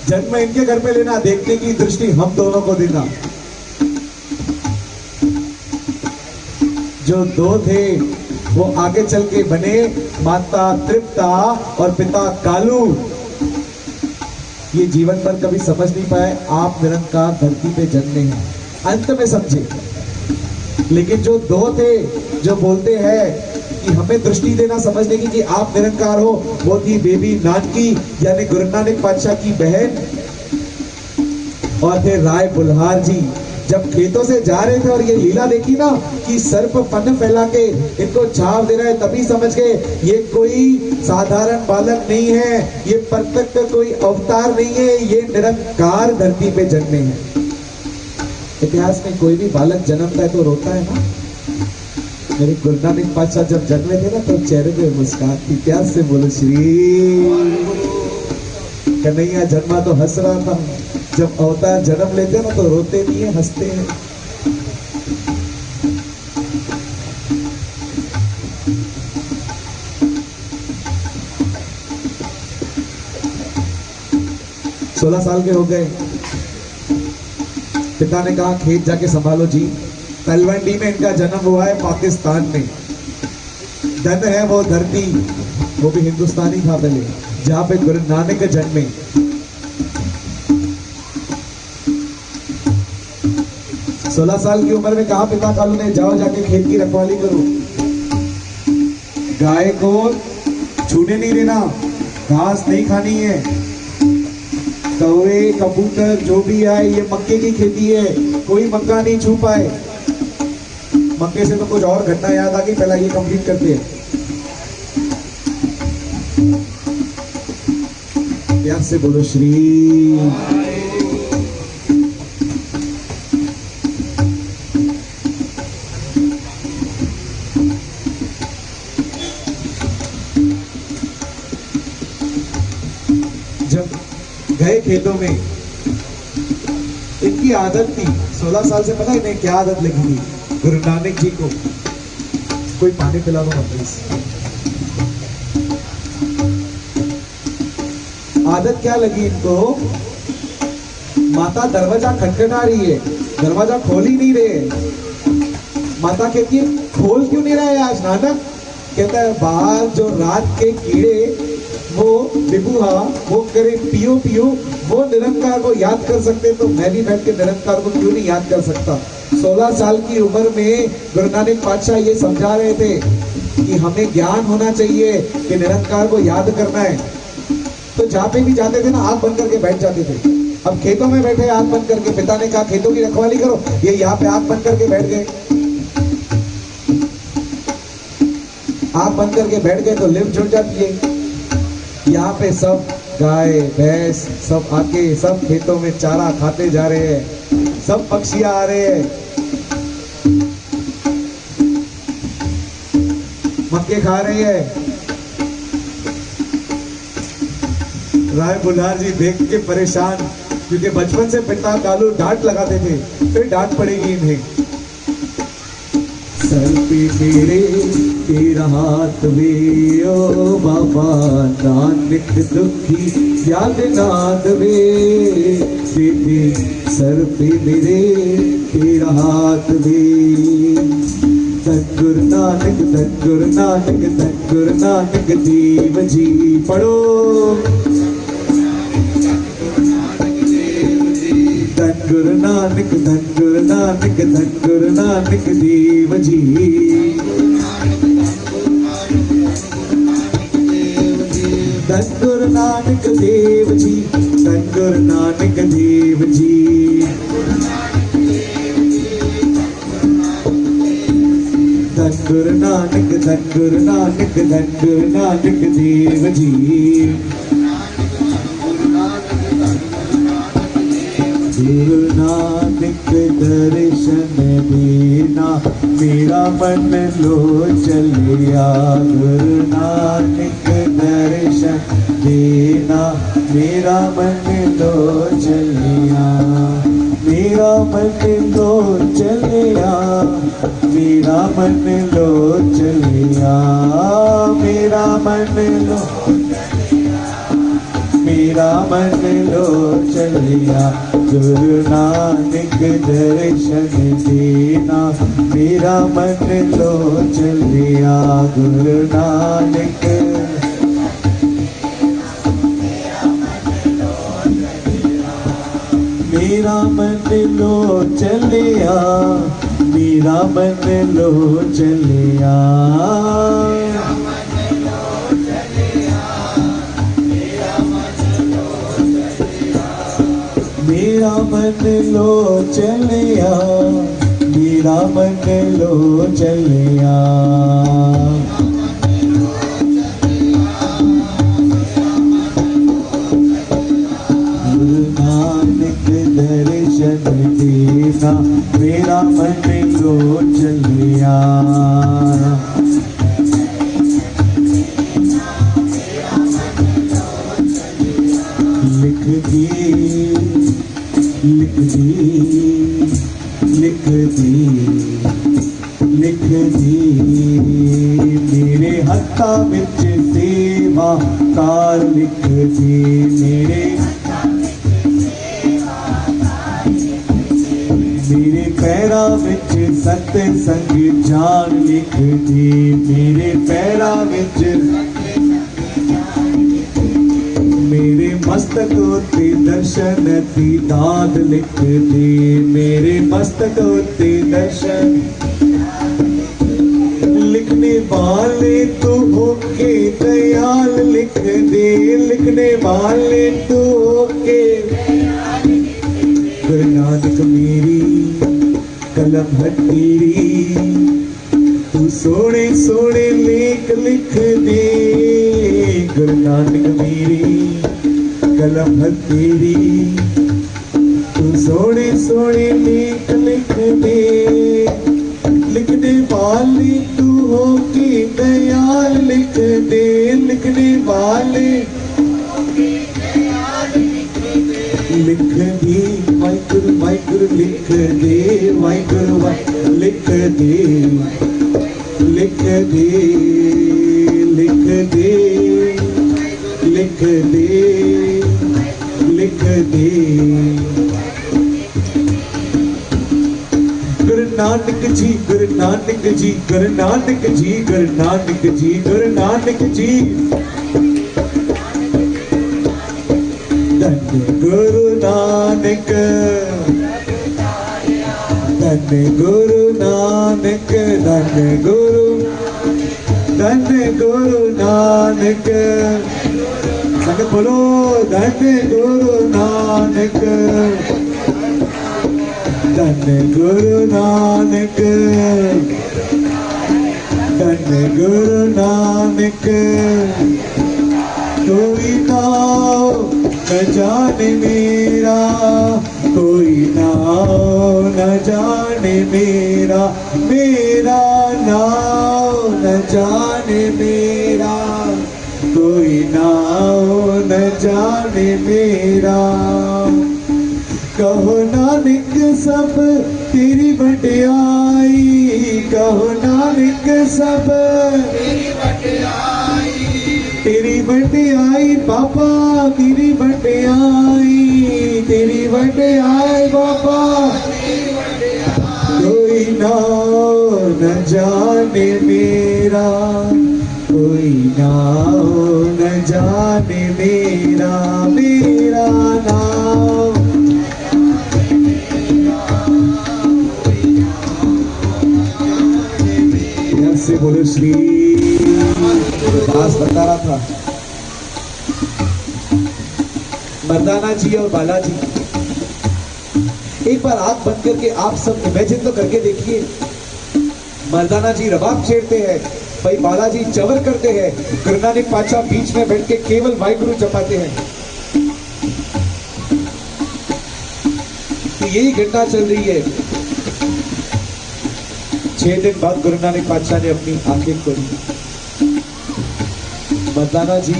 जन्म इनके घर में लेना, देखने की दृष्टि हम दोनों को देना। जो दो थे वो आगे चल के बने माता तृप्ता और पिता कालू। ये जीवन पर कभी समझ नहीं पाए आप निरंकार धरती पे जन्मे हैं, अंत में समझे। लेकिन जो दो थे जो बोलते हैं कि हमें दृष्टि देना समझने की कि आप निरंकार हो, वो थी बेबी नानकी यानी गुरु नानक पातशाह की बहन, और थे राय बुल्हार जी। जब खेतों से जा रहे थे और ये लीला देखी ना कि सर्प फन फैला के इनको छाव दे रहा है, तभी समझ गए ये कोई साधारण बालक नहीं है, ये प्रत्यक्ष कोई अवतार नहीं है, ये निरंकार धरती पे जन्मे हैं। इतिहास में कोई भी बालक जन्मता है तो रोता है ना। मेरे गुरु नानक पातशाह जब जन्मे थे ना तो चेहरे पे मुस्कान थी। प्यार से बोलो श्री कन्हैया जन्मा तो हंस रहा था, जब अवतार जन्म लेते हैं ना तो रोते नहीं है, हंसते हैं। सोलह साल के हो गए, पिता ने कहा खेत जाके संभालो जी। तलवंडी में इनका जन्म हुआ है, पाकिस्तान में। धन है वो धरती, वो भी हिंदुस्तानी था पहले, जहां पे गुरु नानक जन्मे। सोलह साल की उम्र में कहा पिता कालू ने, जाओ जाके खेत की रखवाली करो, गाय को छूने नहीं देना, घास नहीं खानी है, कौवे कबूतर जो भी आए, ये मक्के की खेती है, कोई मक्का नहीं छू पाए। मक्के से तो कुछ और घटना याद आ गई, पहला ये कंप्लीट करते हैं। प्यार से बोलो श्री। जब गए खेतों में, इनकी आदत थी 16 साल से, पता है इन्हें क्या आदत लगी थी गुरु नानक जी को? कोई पानी पिला दो प्लीज। आदत क्या लगी इनको? माता दरवाजा खटखटा रही है, दरवाजा खोल ही नहीं रहे। माता कहती है खोल क्यों नहीं रहे आज नानक? कहता है बाहर जो रात के कीड़े वो बिबुहा वो करे पियो पियो, वो निरंकार को याद कर सकते तो मैं भी बैठ के निरंकार को क्यों नहीं याद कर सकता? 16 साल की उम्र में गुरु नानक पातशाह ये समझा रहे थे कि हमें ज्ञान होना चाहिए कि निरंकार को याद करना है। तो जहाँ पे भी जाते थे ना आंख बंद करके बैठ जाते थे। अब खेतों में बैठे आंख बंद करके, पिता ने कहा खेतों की रखवाली करो, ये यहाँ पे आंख बंद करके बैठ गए। आंख बंद करके बैठ गए तो लिफ्ट जुड़ जाती है। यहाँ पे सब गाय भैंस सब आके सब खेतों में चारा खाते जा रहे हैं, सब पक्षियां आ रहे हैं, मक्के खा रहे हैं। राय बुल्हार जी देख के परेशान, क्योंकि बचपन से पिता कालू डांट लगाते थे, फिर डांट पड़ेगी इन्हें। सर पे मेरे तेरा हाथ वे ओ बाबा, नानक दुखी याद नाद वे। बेटे सर पे मेरे तेरा हाथ वे। धन गुरु नानक धन गुरु नानक धन गुरु नानक देव जी। पढ़ो धन गुरु नानक धन गुरु नानक धन गुरु नानक देव जी। धन गुरु नानक देव जी धन गुरु नानक देव जी। धन गुरु नानक धन गुरु नानक धन गुरु नानक देव जी। गुरु नानक दर्शन देना मेरा मन लो चलिया। गुरु नानक दर्शन देना मेरा मन लो चलिया। मेरा मन लो चलिया मेरा मन लो चलिया। मेरा मन लो मेरा मन लो चलिया गुरु नानक दर्शन देना मेरा मन लो चलिया गुरु नानक मेरा मन लो चलिया मेरा मन लो चलिया मेरा मन लो चलिया मेरा मन लो चलिया गुरु नानक दर्शन देना मेरा मन लो चलिया लिख दी लिख दी लिख दी लिख दी मेरे हत्था विच सेवा कार लिख दी मेरे पैरा विच सत संग जान लिख दी मेरे पैरा विच मेरे मस्तक उत्ते दर्शन दी दाद लिख दे मेरे मस्तक उत्ते दर्शन लिखने वाले तू होके दयाल लिख दे लिखने वाले तू होके गुरु नानक मेरी कलम है तेरी तू सोने सोने लेख लिख दे गुरु नानक मेरी कलम है तेरी तू सोने सोने लेख लिख दे लिखने वाली तू हो के दयाल लिख दे लिखने वाले लिख दी वाहिगुरु लिख दे वाहिगुरु लिख दे लिख दे लिख दे लिख दे लिख दे गुरु नानक जी गुरु नानक जी गुरु नानक जी गुरु नानक जी गुरु नानक जी धन गुरु नानक धन गुरु नानक धन गुरु नानक संगत बोलो धन गुरु नानक धन गुरु नानक धन गुरु नानक कोई नाम न जाने मेरा कोई नाम न जाने मेरा मेरा नाम न जाने मेरा कोई नाम न जाने मेरा कहो नानक सब तेरी बड़ाई कहो नानक सब तेरी बड़ाई बाबा तेरी बड़ाई बाबा कोई नाम न जाने मेरा कोई नाम न जाने मेरा मेरा नाम से बोलो श्री दास बता रहा था मर्दाना जी और बालाजी एक बार आंख बंद करके आप सब इमेजिन तो करके देखिए मर्दाना जी रबाब छेड़ते हैं भाई बालाजी चवर करते हैं गुरु नानक पातशाह बीच में बैठ के केवल वाहिगुरु जपाते हैं तो यही घटना चल रही है 6 दिन बाद गुरु नानक पातशाह ने अपनी आंखें खोली मर्दाना जी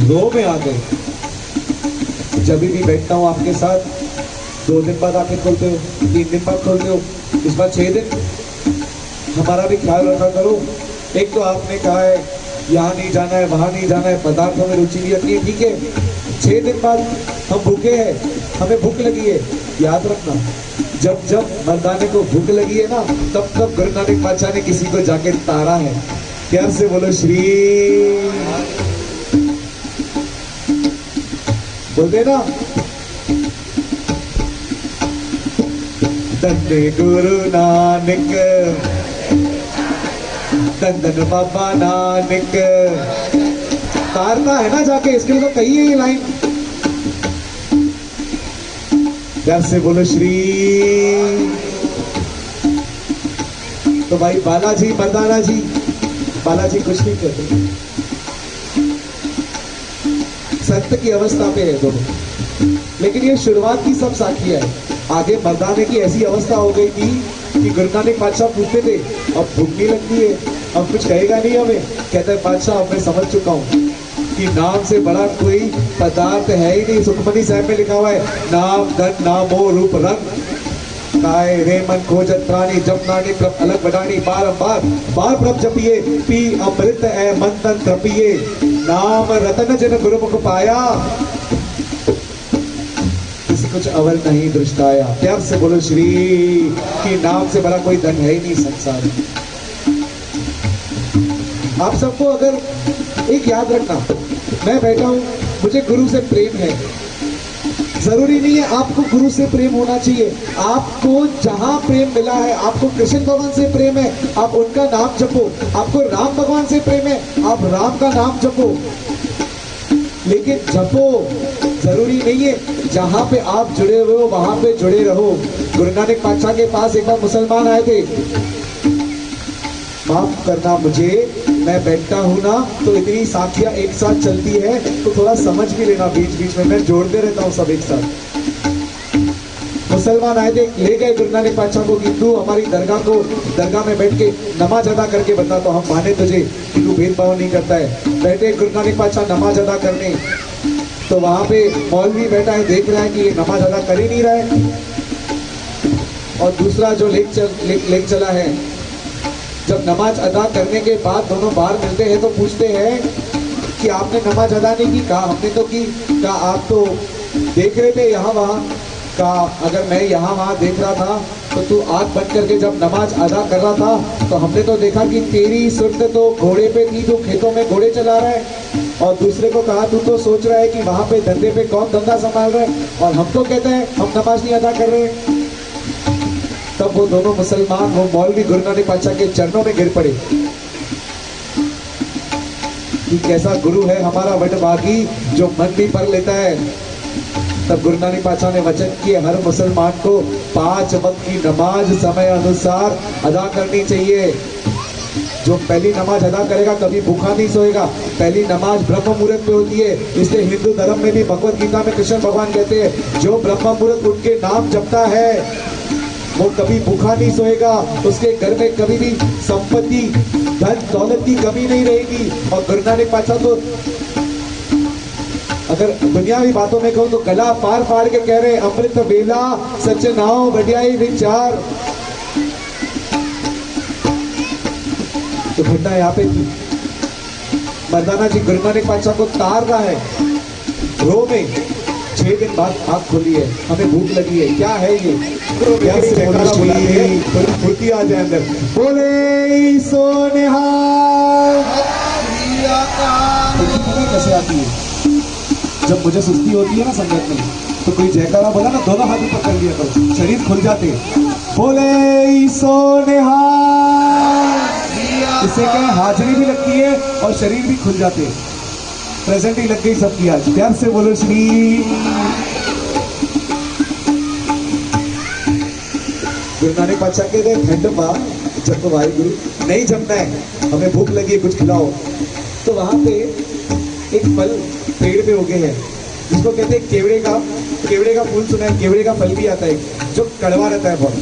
रो में आ गए जब भी बैठता हूं आपके साथ 2 दिन बाद आंखें खोलते हो 3 दिन बाद खोलते हो इस बार 6 दिन हमारा भी ख्याल रखा करो एक तो आपने कहा है यहाँ नहीं जाना है वहां नहीं जाना है पदार्थों में रुचि नहीं रखनी है ठीक है 6 दिन बाद हम भूखे हैं, हमें भूख लगी है। याद रखना, जब जब मर्दाने को भूख लगी है ना, तब तब गुरु नानक पातशाह ने किसी को जाके तारा है। प्यार से बोलो श्री, बोलते ना, दंडे गुरु नानक, दंदन बाबा नानक। तारना है ना जाके, इसके लिए तो कही है ये लाइन। प्यार से बोलो श्री। तो भाई बालाजी मर्दाना जी, बालाजी कुछ नहीं कहते, संत की अवस्था पे है दोनों, लेकिन ये शुरुआत की सब साखियां है। आगे मर्दाने की ऐसी अवस्था हो गई थी कि गुरु नानक पातशाह पूछते थे, अब भूख नहीं लगती है, अब कुछ कहेगा नहीं हमें। कहता है पातशाह, अब मैं समझ चुका हूँ कि नाम से बड़ा कोई पदार्थ है ही नहीं। सुखमनी साहब में लिखा हुआ है, नाम धन नामो रूप रंग, काय रे मन खोजत प्राणी, जप नानी प्रभ अलग बढ़ानी, बारंबार बार प्रभ जपिए, पी अमृत है मन तन त्रपिए, नाम रतन जन गुरुमुख पाया, किसी कुछ अवल नहीं दृष्टाया। प्यार से बोलो श्री, कि नाम से बड़ा कोई धन है ही नहीं संसार में। आप सबको अगर एक याद रखना, मैं बैठा हूं, मुझे गुरु से प्रेम है, जरूरी नहीं है आपको गुरु से प्रेम होना चाहिए। आपको जहां प्रेम मिला है, आपको कृष्ण भगवान से प्रेम है, आप उनका नाम जपो। आपको राम भगवान से प्रेम है, आप राम का नाम जपो। लेकिन जपो, जरूरी नहीं है जहां पे आप जुड़े हुए हो वहां पे जुड़े रहो। गुरु नानक पातशाह के पास एक बार मुसलमान आए थे, माफ करना मुझे, मैं बैठता हूं ना तो इतनी साखियां एक साथ चलती है तो थोड़ा समझ भी लेना बीच बीच में, मैं जोड़ते रहता हूं सब एक साथ। मुसलमान आए थे, ले गए गुरु नानक पातशाह को कि तू हमारी दरगाह में बैठ के नमाज अदा करके बता तो हम माने तुझे कि तू भेदभाव नहीं करता है। बैठे गुरु नानक पातशाह नमाज अदा करने, तो वहां पे मौलवी बैठा है, देख रहा है कि ये नमाज अदा कर ही नहीं रहा है, और दूसरा जो लेक चला है, जब नमाज अदा करने के बाद दोनों बाहर मिलते हैं तो पूछते हैं कि आपने नमाज अदा नहीं की? कहा हमने तो की। कहा आप तो देख रहे थे यहाँ वहाँ? कहा अगर मैं यहाँ वहाँ देख रहा था तो तू आंख बंद करके जब नमाज अदा कर रहा था तो हमने तो देखा कि तेरी सुरत तो घोड़े पे थी, तो खेतों में घोड़े चला रहा है। और दूसरे को कहा तू तो सोच रहा है कि वहाँ पे धंधे पे कौन धंधा संभाल रहा है, और हम तो कहते हैं हम नमाज नहीं अदा कर रहे। तब वो दोनों मुसलमान, वो मौलवी गुरु नानक पातशाह के चरणों में गिर पड़े कि कैसा गुरु है हमारा वटभागी जो मन भी पढ़ लेता है। तब गुरु नानक पातशाह ने वचन किए, हर मुसलमान को 5 वक्त की नमाज समय अनुसार अदा करनी चाहिए। जो पहली नमाज अदा करेगा कभी भूखा नहीं सोएगा। पहली नमाज ब्रह्म मुहूर्त पे होती है, इसलिए हिंदू धर्म में भी भगवत गीता में कृष्ण भगवान कहते हैं जो ब्रह्म मुहूर्त उनके नाम जपता है वो कभी भूखा नहीं सोएगा, उसके घर में कभी भी संपत्ति धन दौलत की कमी नहीं रहेगी। और गुरु नानक पातशाह तो अगर दुनियावी बातों में कहूं तो गला फाड़ फाड़ के कह रहे अमृत बेला सच नाव बढ़ियाई विचार। तो घटना यहाँ पे थी, मर्दाना जी गुरु नानक पातशाह को तार रहा है रो में। 6 दिन बाद आँख खुली है, हमें भूख लगी है, क्या है ये? प्यार से जयकारा बुलाते हैं, थोड़ी फुर्ती आ जाए अंदर। बोले सोनिहाल। कैसे आती है जब मुझे सुस्ती होती है ना संगत में, तो कोई जयकारा बोला ना, दोनों हाथ ऊपर कर दिया करो, शरीर खुल जाते। बोले सोनिहाल, इससे क्या हाजिरी भी लगती है और शरीर भी खुल जाते हैं। प्रेजेंट ही लग गई सबकी आज। प्यार से बोलो श्री। गुरु नानक पातशाह के गए ठंड पा जब तो भाई गुरु नहीं जमना है, हमें भूख लगी है कुछ खिलाओ। तो वहां पे एक फल पेड़ पे उगे हैं जिसको कहते हैं केवड़े का फूल। सुना है? केवड़े का फल भी आता है जो कड़वा रहता है बहुत।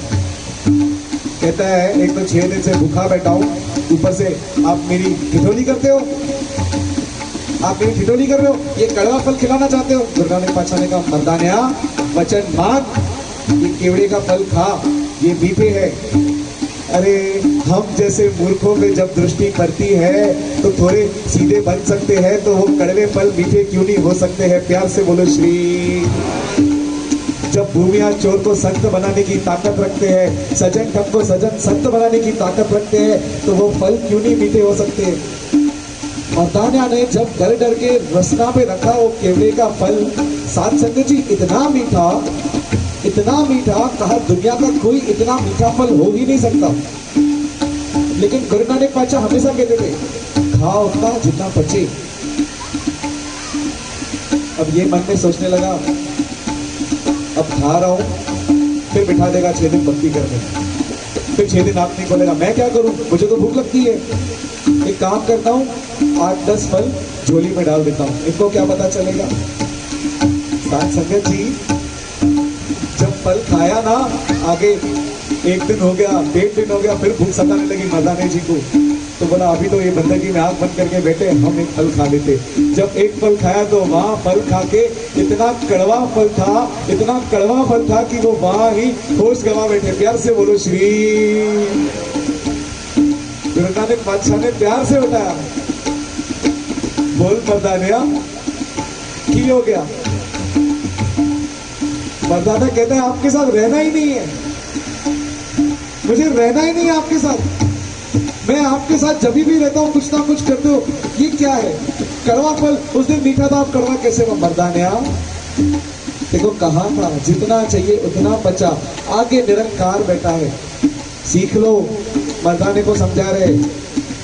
कहता है एक तो 6 दिन से भूखा बैठा हूं, ऊपर से आप मेरी ठिठोली करते हो, आप मेरी ठिठोली कर रहे हो, ये कड़वा फल खिलाना चाहते हो। गुरु नानक पातशाह ने कहा मर्दानिया वचन मान, ये केवड़े का फल खा, ये मीठे है, अरे हम जैसे मूर्खों पे जब दृष्टि पड़ती है तो थोड़े सीधे बन सकते हैं, तो वो कड़वे फल मीठे क्यों नहीं हो सकते हैं? प्यार से बोलो श्री। जब भूमिया चोर को संत बनाने की ताकत रखते हैं, सजन ठग को सजन संत बनाने की ताकत रखते हैं, तो वो फल क्यों नहीं मीठे हो सकते? मर्दाना ने जब डर डर के रसना पे रखा वो केवड़े का फल, साथ संगत जी इतना मीठा, कहा दुनिया का कोई इतना मीठा फल हो ही नहीं सकता। लेकिन गुरु नानक पातशाह हमेशा कहते थे खाओ उतना जितना बचे। अब ये मन में सोचने लगा, अब खा रहा हूं, फिर बिठा देगा 6 दिन भक्ति करने, फिर 6 दिन आप नहीं बोलेगा, मैं क्या करूं, मुझे तो भूख लगती है। एक काम करता हूं, 8-10 फल झोली में डाल देता हूं, इनको क्या पता चलेगा। साथ संगत जी जब फल खाया ना, आगे 1 दिन हो गया, 1.5 दिन हो गया, फिर भूख सताने लगी मर्दाने जी को, तो बोला अभी तो ये बंदगी में आंख बंद करके बैठे, हम एक फल खा लेते। जब एक फल खाया तो वहां फल खा के इतना कड़वा फल था कि वो वहां ही होश गवा बैठे। प्यार से बोलो श्री। गुरु नानक पातशाह ने प्यार से बताया, बोल मर्दानिया की हो गया? मर्दाना कहता है आपके साथ रहना ही नहीं है, मुझे रहना ही नहीं है आपके साथ। मैं आपके साथ जब भी रहता हूँ कुछ ना कुछ करते हो, ये क्या है? कड़वा फल उस दिन मीठा था, आप कड़वा कैसे? वो मर्दानिया देखो कहा था जितना चाहिए उतना बचा, आगे निरंकार बैठा है, सीख लो। मर्दाने को समझा रहे,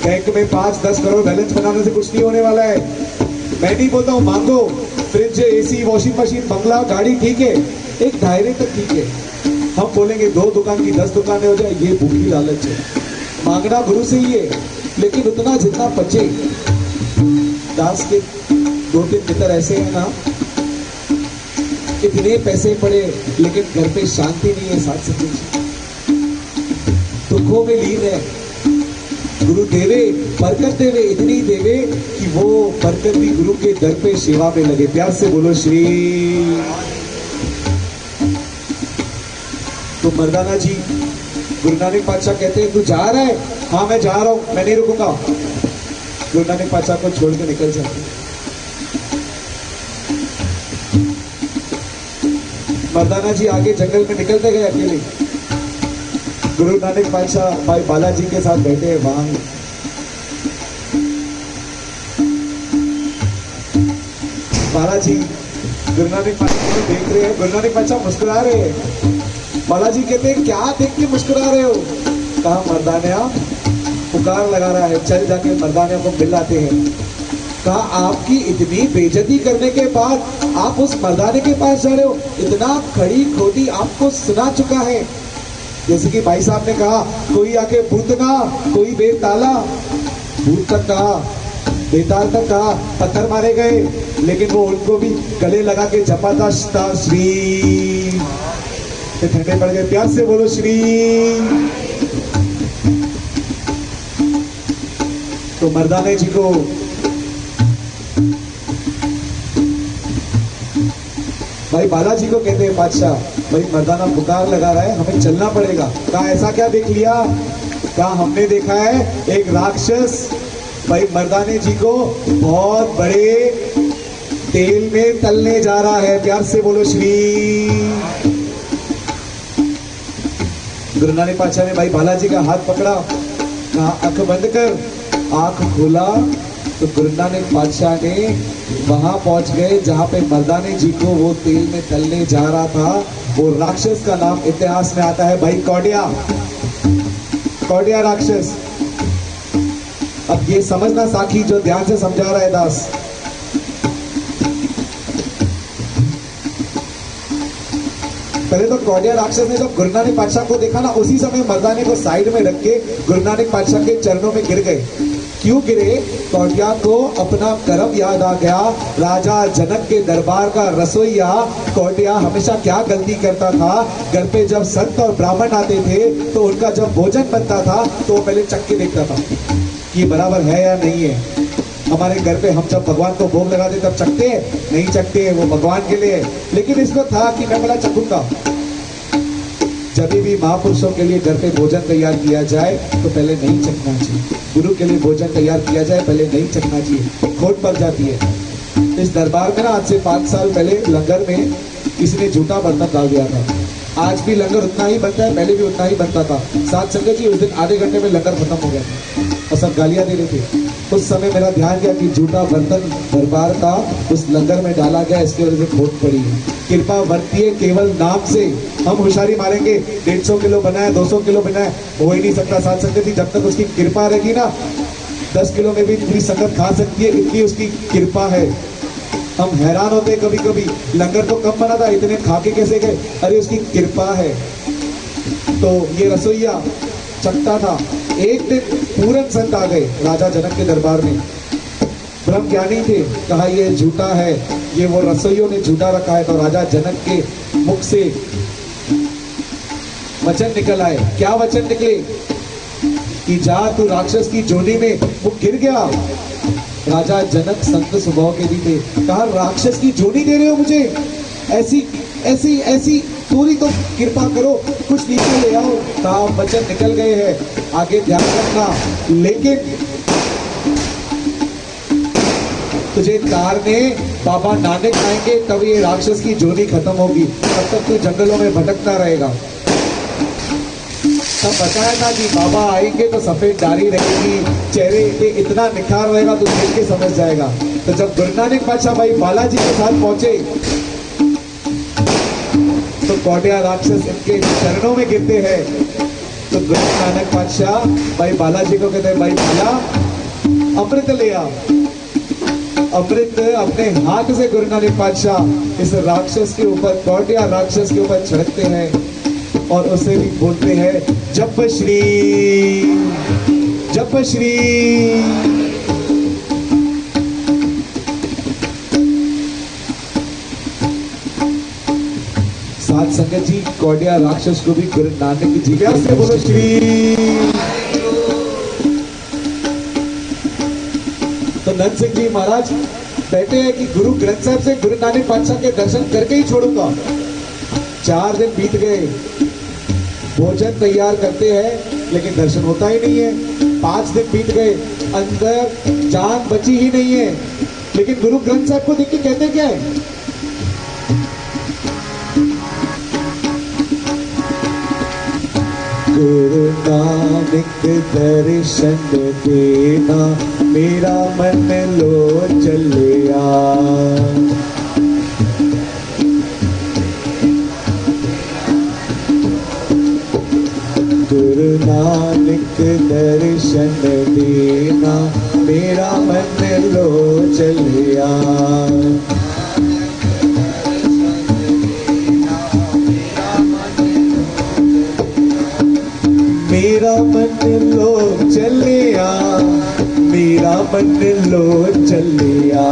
बैंक में 5-10 करोड़ बैलेंस बनाने से कुछ नहीं होने वाला है। मैं नहीं बोलता हूँ मांगो, फ्रिज, एसी, वॉशिंग मशीन, बंगला, गाड़ी ठीक है, एक दायरे तक ठीक है। हम बोलेंगे 2 दुकान की 10 दुकानें हो जाए, ये भूखी लालच है। मांगना गुरु से ही है, लेकिन उतना जितना बचे। दास के 2-3 मित्र ऐसे हैं ना, इतने पैसे पड़े लेकिन घर पे शांति नहीं है। साथ संगत दुखों में लीन है। गुरु देवे बरकत देवे, इतनी देवे कि वो बरकत भी गुरु के दर पे सेवा में लगे। प्यार से बोलो श्री। तो मर्दाना जी गुरु नानक पातशाह कहते हैं तू जा रहा है? हाँ मैं जा रहा हूं, मैं नहीं रुकूंगा। गुरु नानक पातशाह को छोड़ के निकल जाते। मर्दाना जी आगे जंगल में निकलते गए अकेले। गुरु नानक पातशाह भाई बालाजी के साथ बैठे हैं वहां। बालाजी गुरु नानक पातशाह को देख रहे हैं, गुरु नानक पातशाह मुस्कुरा रहे हैं। बालाजी कहते हैं क्या देख के मुस्कुरा रहे हो? कहा मर्दानिया पुकार लगा रहा है, चल जाके मर्दानिया को मिलाते हैं। कहा आपकी इतनी बेइज्जती करने के बाद आप उस मर्दाने के पास जा रहे हो? इतना खड़ी खोटी आपको सुना चुका है। जैसे कि भाई साहब ने कहा, कोई आके भूतना, कोई बेताला, भूत तक कहा, बेताल तक कहा, पत्थर मारे गए, लेकिन वो उनको भी गले लगा के जपाता श्री, ठंडे पड़ गए। प्यार से बोलो श्री। तो मर्दाने जी को भाई बालाजी को कहते हैं पातशाह भाई मर्दाना पुकार लगा रहा है, हमें चलना पड़ेगा। कहा ऐसा क्या देख लिया? कहा हमने देखा है एक राक्षस भाई मर्दाने जी को बहुत बड़े तेल में तलने जा रहा है। प्यार से बोलो श्री। गुरु नानक पातशाह ने भाई बालाजी का हाथ पकड़ा, कहा आंख बंद कर। आंख खोला तो गुरु नानक पातशाह ने वहां पहुंच गए जहां पे मर्दाने जी को वो तेल में तलने जा रहा था। वो राक्षस का नाम इतिहास में आता है भाई कौडिया, कौडिया राक्षस। अब ये समझना साखी जो ध्यान से समझा रहा है दास। पहले तो कौडिया राक्षस ने जब गुरु नानक पातशाह को देखा ना, उसी समय मर्दाने को साइड में रख के गुरु नानक पातशाह के चरणों में गिर गए। क्यों गिरे? कौडिया को अपना कर्म याद आ गया। राजा जनक के दरबार का रसोइया कौडिया हमेशा क्या गलती करता था, घर पे जब संत और ब्राह्मण आते थे तो उनका जब भोजन बनता था तो वो पहले चख के देखता था कि बराबर है या नहीं है। हमारे घर पे हम जब भगवान को भोग लगाते तब चखते नहीं चखते, वो भगवान के लिए। लेकिन इसको था कि मैं पहला चखूंगा। जब भी महापुरुषों के लिए घर पे भोजन तैयार किया जाए तो पहले नहीं चखना चाहिए। गुरु के लिए भोजन तैयार किया जाए पहले नहीं चखना चाहिए, खोट पड़ जाती है। इस दरबार में ना आज से 5 साल पहले लंगर में किसी ने झूठा बर्तन डाल दिया था। आज भी लंगर उतना ही बनता है, पहले भी उतना ही बनता था। साथ संगत जी उस दिन आधे घंटे में लंगर खत्म हो गया था और सब गालियां दे रहे थे। उस समय मेरा ध्यान गया कि झूठा बर्तन दरबार का उस लंगर में डाला गया, इसकी वजह से खोट पड़ी है। कृपा बरतिए केवल नाम से। हम होशियारी मारेंगे 150 किलो बनाए 200 किलो बनाए, हो ही नहीं सकता। साथ संगत जी जब तक उसकी कृपा रहेगी ना 10 किलो में भी पूरी संगत खा सकती है, इतनी उसकी कृपा है। हम हैरान होते हैं कभी कभी, लंगर तो कम बना था, इतने खा के कैसे गए? अरे उसकी कृपा है। तो ये रसोईया चकता था। एक दिन पूरन संत आ गए राजा जनक के दरबार में, ब्रह्म ज्ञानी थे। कहा ये झूठा है, ये वो रसोइयों ने झूठा रखा है। तो राजा जनक के मुख से वचन निकल आए। क्या वचन निकले? कि जा तू राक्षस की जोनी में। वो गिर गया। राजा जनक संत स्वभाव के भी थे। कहा राक्षस की जोनी दे रहे हो मुझे? ऐसी ऐसी ऐसी पूरी तो कृपा करो, कुछ नीचे ले आओ। कहा वचन निकल गए हैं, आगे ध्यान रखना। लेकिन तुझे तारने बाबा नानक आएंगे तब ये राक्षस की जोनी खत्म होगी, तब तक तू जंगलों में भटकता रहेगा। तब बताया था कि बाबा आएंगे तो सफेद दाढ़ी रहेगी, चेहरे पे इतना निखार रहेगा तो देख के समझ जाएगा। तो जब गुरु नानक बादशाह भाई बालाजी के साथ पहुंचे तो कौटिया राक्षस इनके चरणों में गिरते हैं। तो गुरु नानक बादशाह भाई बालाजी को कहते हैं, भाई बाला अमृत ले आ। अमृत अपने हाथ से गुरु नानक बादशाह इस राक्षस के ऊपर, कौटिया राक्षस के ऊपर छिड़कते हैं और उसे भी बोलते हैं जप श्री जप श्री। साथ संगत जी कौटिया राक्षस को भी गुरु नानक जी व्यास से बोलो श्री। तो नंद सिंह जी महाराज कहते हैं कि गुरु ग्रंथ साहब से गुरु नानक बादशाह के दर्शन करके ही छोड़ूंगा। 4 दिन बीत गए, भोजन तैयार करते हैं लेकिन दर्शन होता ही नहीं है। 5 दिन बीत गए, अंदर जान बची ही नहीं है। लेकिन गुरु ग्रंथ साहब को देख के कहते क्या है? गुरु नानक दर्शन देना, मेरा मन लो चलिया। गुरु नानक दर्शन देना, मेरा मन लो चलिया। मेरा मन लो चलिया, मेरा मन लो चलिया।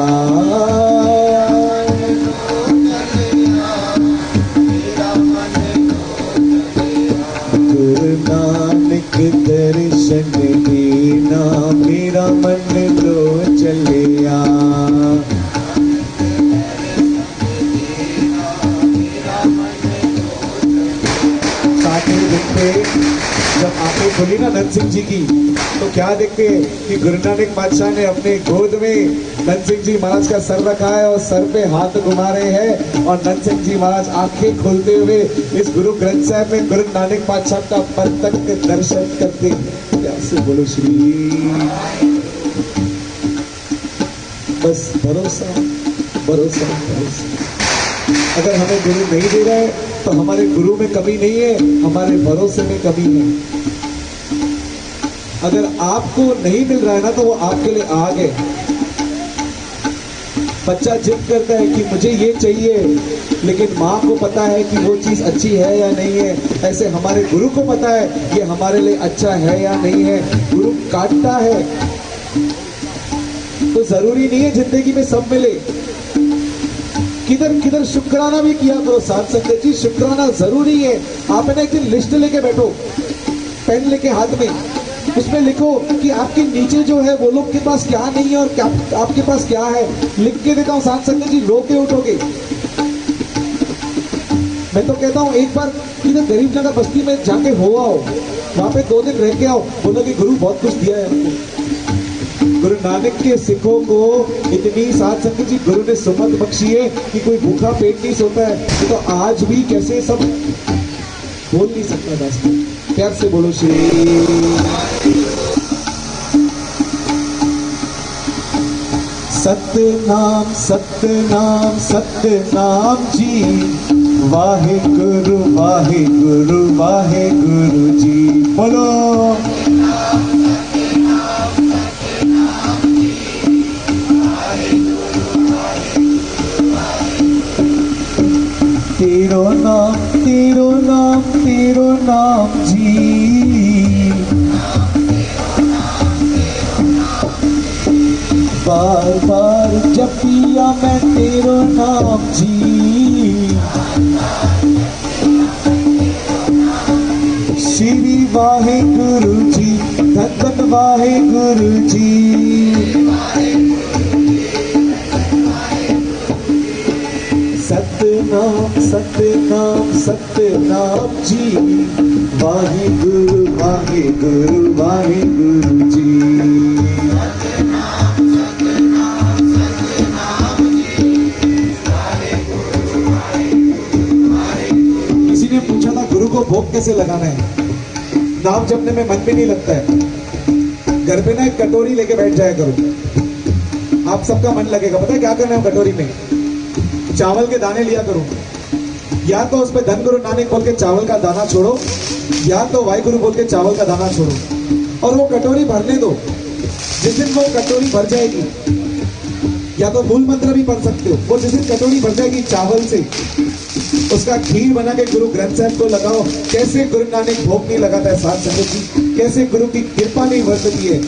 गुरु नानक दर्शन देना, मेरा मन लो चलिया। जब आंखें खुली ना नंद सिंह जी की तो क्या देखते हैं कि गुरु नानक बादशाह ने अपने गोद में नंद सिंह जी महाराज का सर रखा है और सर पे हाथ घुमा रहे हैं। और नंद सिंह जी महाराज आंखें खोलते हुए इस गुरु ग्रंथ साहब में गुरु नानक बादशाह का प्रत्यक्ष दर्शन करते हैं। से बोलो श्री। बस भरोसा भरोसा भरोसा। अगर हमें गुरु नहीं दे रहा है तो हमारे गुरु में कमी नहीं है, हमारे भरोसे में कमी है। अगर आपको नहीं मिल रहा है ना तो वो आपके लिए आग है। बच्चा जिद करता है कि मुझे ये चाहिए, लेकिन माँ को पता है कि वो चीज अच्छी है या नहीं है। ऐसे हमारे गुरु को पता है ये हमारे लिए अच्छा है या नहीं है। गुरु काटता है तो जरूरी नहीं है जिंदगी में सब मिले। किधर किधर शुक्राना भी किया करो। साथ संगत जी शुक्राना जरूरी है। आपने एक दिन लिस्ट लेके बैठो, पेन लेके हाथ में, उसमें लिखो कि आपके नीचे जो है वो लोग के पास क्या नहीं है और क्या आपके पास क्या है। लिख के देता हूँ साथ संगत जी, रो के उठोगे। मैं तो कहता हूँ एक बार इधर गरीब नगर बस्ती में जाके हो आओ, वहां पे 2 दिन रह के आओ, बोलो कि गुरु बहुत कुछ दिया है हमको। गुरु नानक के सिखों को इतनी साध संगत जी गुरु ने सुमत बख्शी है कि कोई भूखा पेट नहीं सोता है। ये तो आज भी कैसे सब बोल नहीं सकता दास, प्यार से बोलो श्री सतनाम सतनाम सतनाम जी, वाहे गुरु वाहे गुरु जी। बोलो तेरो नाम तेरो नाम तेरो नाम जी, बार बार जपिया मैं तेरो नाम जी। श्री वाहे गुरु जी, धन धन वाहे गुरु जी। सतनाम सतनाम सतनाम जी, वाहे गुरु वाहे गुरु जी। किसी ने पूछा था गुरु को भोग कैसे लगाना है, नाम जपने में मन भी नहीं लगता है। घर पे ना एक कटोरी लेके बैठ जाया करो, आप सबका मन लगेगा। पता है क्या करना है कटोरी में? चावल के दाने लिया करो, या तो उस पे धन गुरु नानक बोल के चावल का दाना छोड़ो, या तो वाहिगुरु बोल के चावल का दाना छोड़ो, और वो कटोरी भरने दो। जिस दिन वो कटोरी भर जाएगी, या तो मूल मंत्र भी पढ़ सकते हो, वो जिस दिन कटोरी भर जाएगी चावल से, उसका खीर बना के गुरु ग्रंथ साहब को लगाओ। कैसे गुरु नानक भोग नहीं लगाता है साथ संगत जी, कैसे गुरु की कृपा नहीं बरतती है।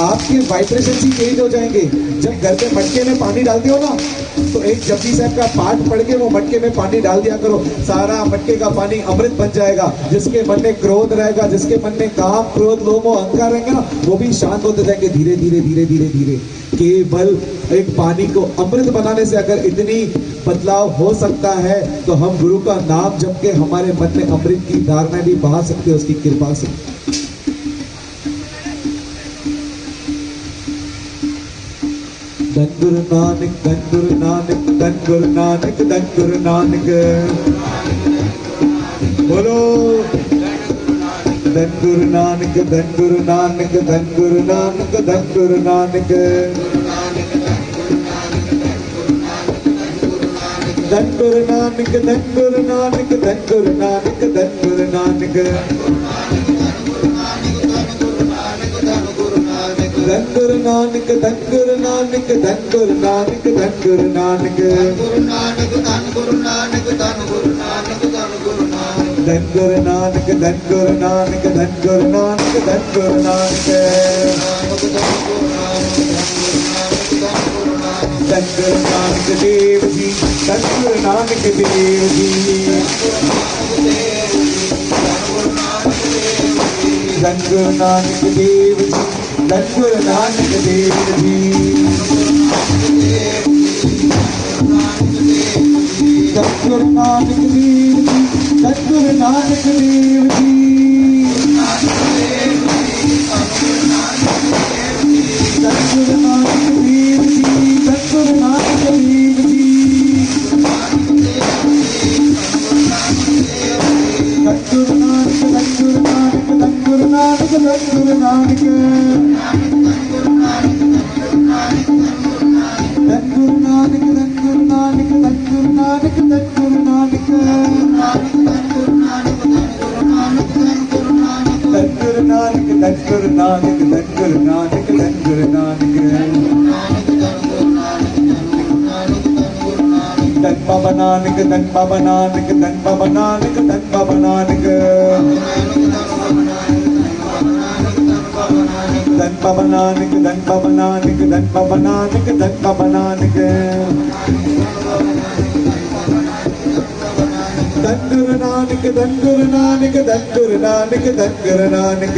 आपके वाइब्रेशन ही तेज हो जाएंगे। जब घर पे मटके में पानी डालते हो ना, तो एक जपजी साहब का पाठ पढ़ के वो मटके में पानी डाल दिया करो, सारा मटके का पानी अमृत बन जाएगा। जिसके मन में क्रोध रहेगा, जिसके मन में काम क्रोध लोभ और अहंकार रहेंगे ना, वो भी शांत होते जाएंगे धीरे धीरे धीरे धीरे धीरे। केवल एक पानी को अमृत बनाने से अगर इतनी बदलाव हो सकता है, तो हम गुरु का नाम जप के हमारे मन में अमृत की धारणा भी बहा सकते हैं उसकी कृपा से। धन गुरु नानक धन गुरु नानक धन गुरु नानक धन गुरु नानक। बोलो धन गुरु नानक धन गुरु नानक धन गुरु नानक धन गुरु नानक। धन गुरु नानक धन गुरु नानक धन गुरु नानक धन गुरु नानक। धन गुरु नानक धन गुरु नानक धन गुरु नानक धन गुरु नानक। धन गुरु नानक धन गुरु नानक धन गुरु नानक। धन गुरु नानक धन गुरु नानक धन गुरु नानक धन गुरु नानक। धन गुरु नानक देव जी, धन गुरु नानक देव जी। धन गुरु नानक देव जी, धन गुरु नानक देव जी। धन गुरु नानक देव जी, धन गुरु नानक देव जी। धन गुरु नानक देव जी, धन गुरु नानक देव जी। धन गुरु नानक धन गुरु नानक धन गुरु नानक धन गुरु नानक। धन गुरु नानक धन गुरु नानक धन गुरु नानक धन गुरु नानक। धन गुरु नानक धन गुरु नानक धन गुरु नानक धन गुरु नानक। धन बाबा नानक धन बाबा नानक धन बाबा नानक धन बाबा नानक। धन बाबा नानक धन बाबा नानक धन बाबा नानक धन बाबा नानक। धन गुरु नानक धन गुरु नानक धन गुरु नानक धन गुरु नानक।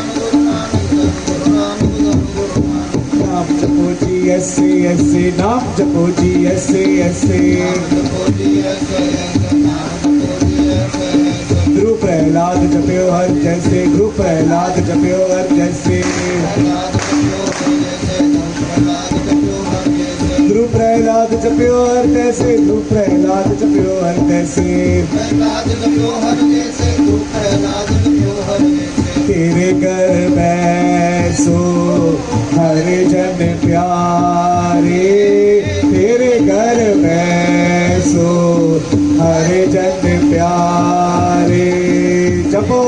ऐसे ऐसे नाम जपो जी ऐसे ऐसे ध्रुव प्रहलाद जप्यो हर जैसे ध्रुव प्रहलाद जप्यो हर जैसे ध्रुव प्रहलाद जप्यो हर जैसे ध्रुव प्रहलाद जप्यो हर जैसे तेरे घर बैसो हर जन प्यारे तेरे घर बैसो हर जन प्यारे जपो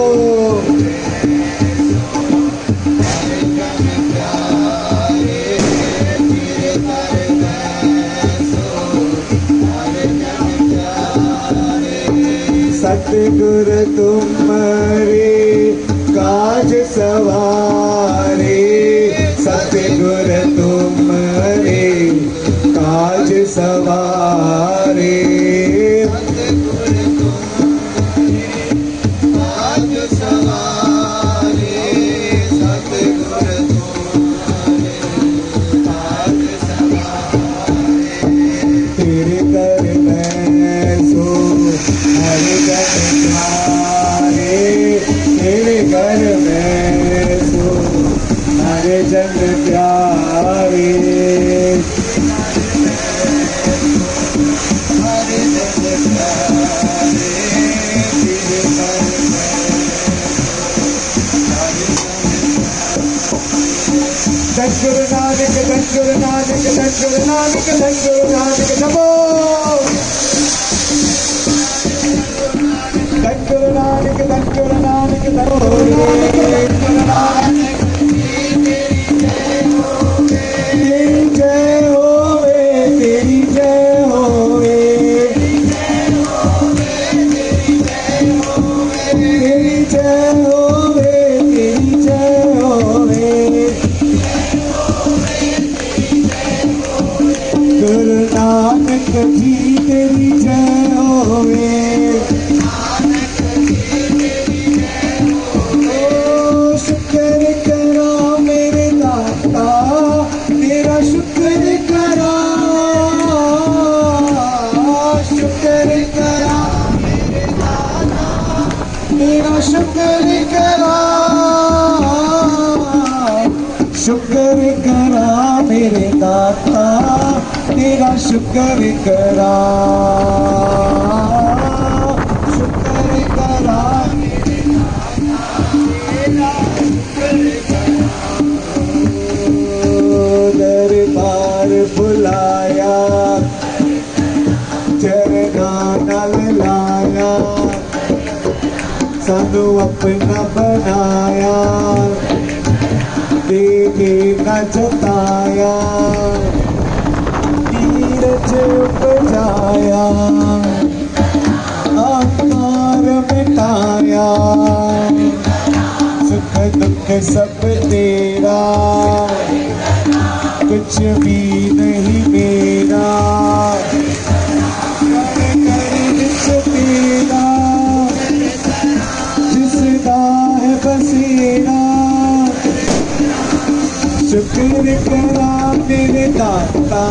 सतगुर तुम्हारे काज सवारे सतगुर तुम्हारे काज सवारे तेरे घर बैसो हर जन प्यारे तेरे घर बैसो हर जन प्यारे धन नानक धन नानक धन नानक धन नानक जपो धन नानक धन नानक तेरी जय होवे तेरी जय होवे तेरी जय होवे तेरी जय होवे गुरु नानक जी तेरी जय होवे ओ शुक्र करा मेरे दाता तेरा शुक्र करा शुक्र करा तेरा शुक्र करा शुक्र करा मेरे दाता तेरा शुक्र करा शुक्र करा दरबार बुलाया चरना नल लाया सानू अपना बनाया देखे न जताया नीरज उपजाया आकार मिटाया सुख दुख सब तेरा कुछ भी नहीं मेरा तेरा जिसका है बसेरा शुक्र करा मेरे दाता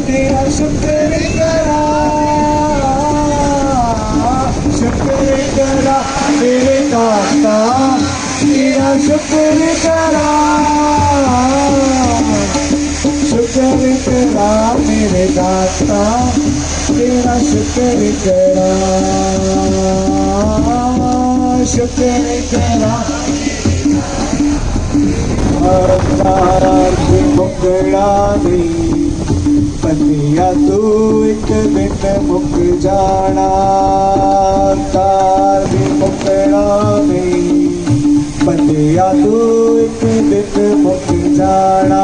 तेरा शुक्र करा शुक्र करा मेरे दाता तेरा शुक्र करा शुक्र करा मेरे दाता तेरा शुक्र करा शुक्र करा अवतार मुकड़ा नहीं बंदिया तू एक दिन मुक जाना अवतार मुकड़ा नहीं बंदिया तू एक दिन मुक जाना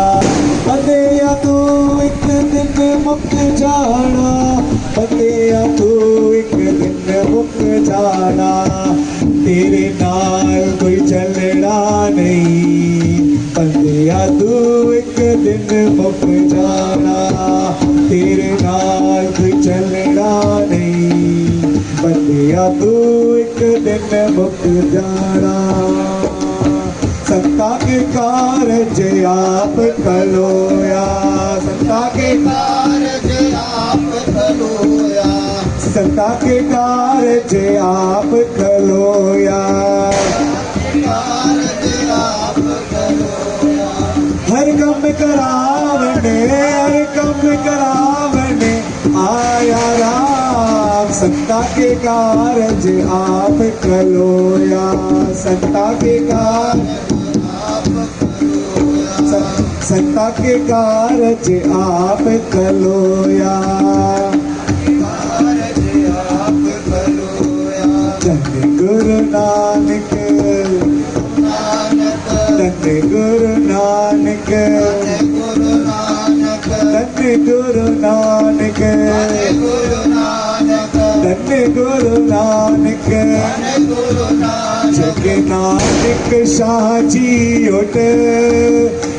बंदिया तू एक दिन मुक जाना बंदिया तू एक दिन मुक जाना तेरे नाल कोई चलना नहीं बंदिया तू एक दिन मुक जाना तेरे नाल कोई चलना नहीं बंदिया तू एक दिन मुक जाना संता के कारज आप कलोया संता के कारज आप खलोया, संता के कारज आप खलोया, कारज आप खलोया। हर कम करावने, हर कम करावने आया राम। संता के कारज आप खलोया, संता के कारज संता के कारज आप खलोया, कारज आप खलोया। धन गुरु नानक, नानक धन गुरु नानक, गुरु नानक, धन गुरु नानक, गुरु नानक, धन गुरु नानक। गुरु नानक। जग नानक शाह जी उठ,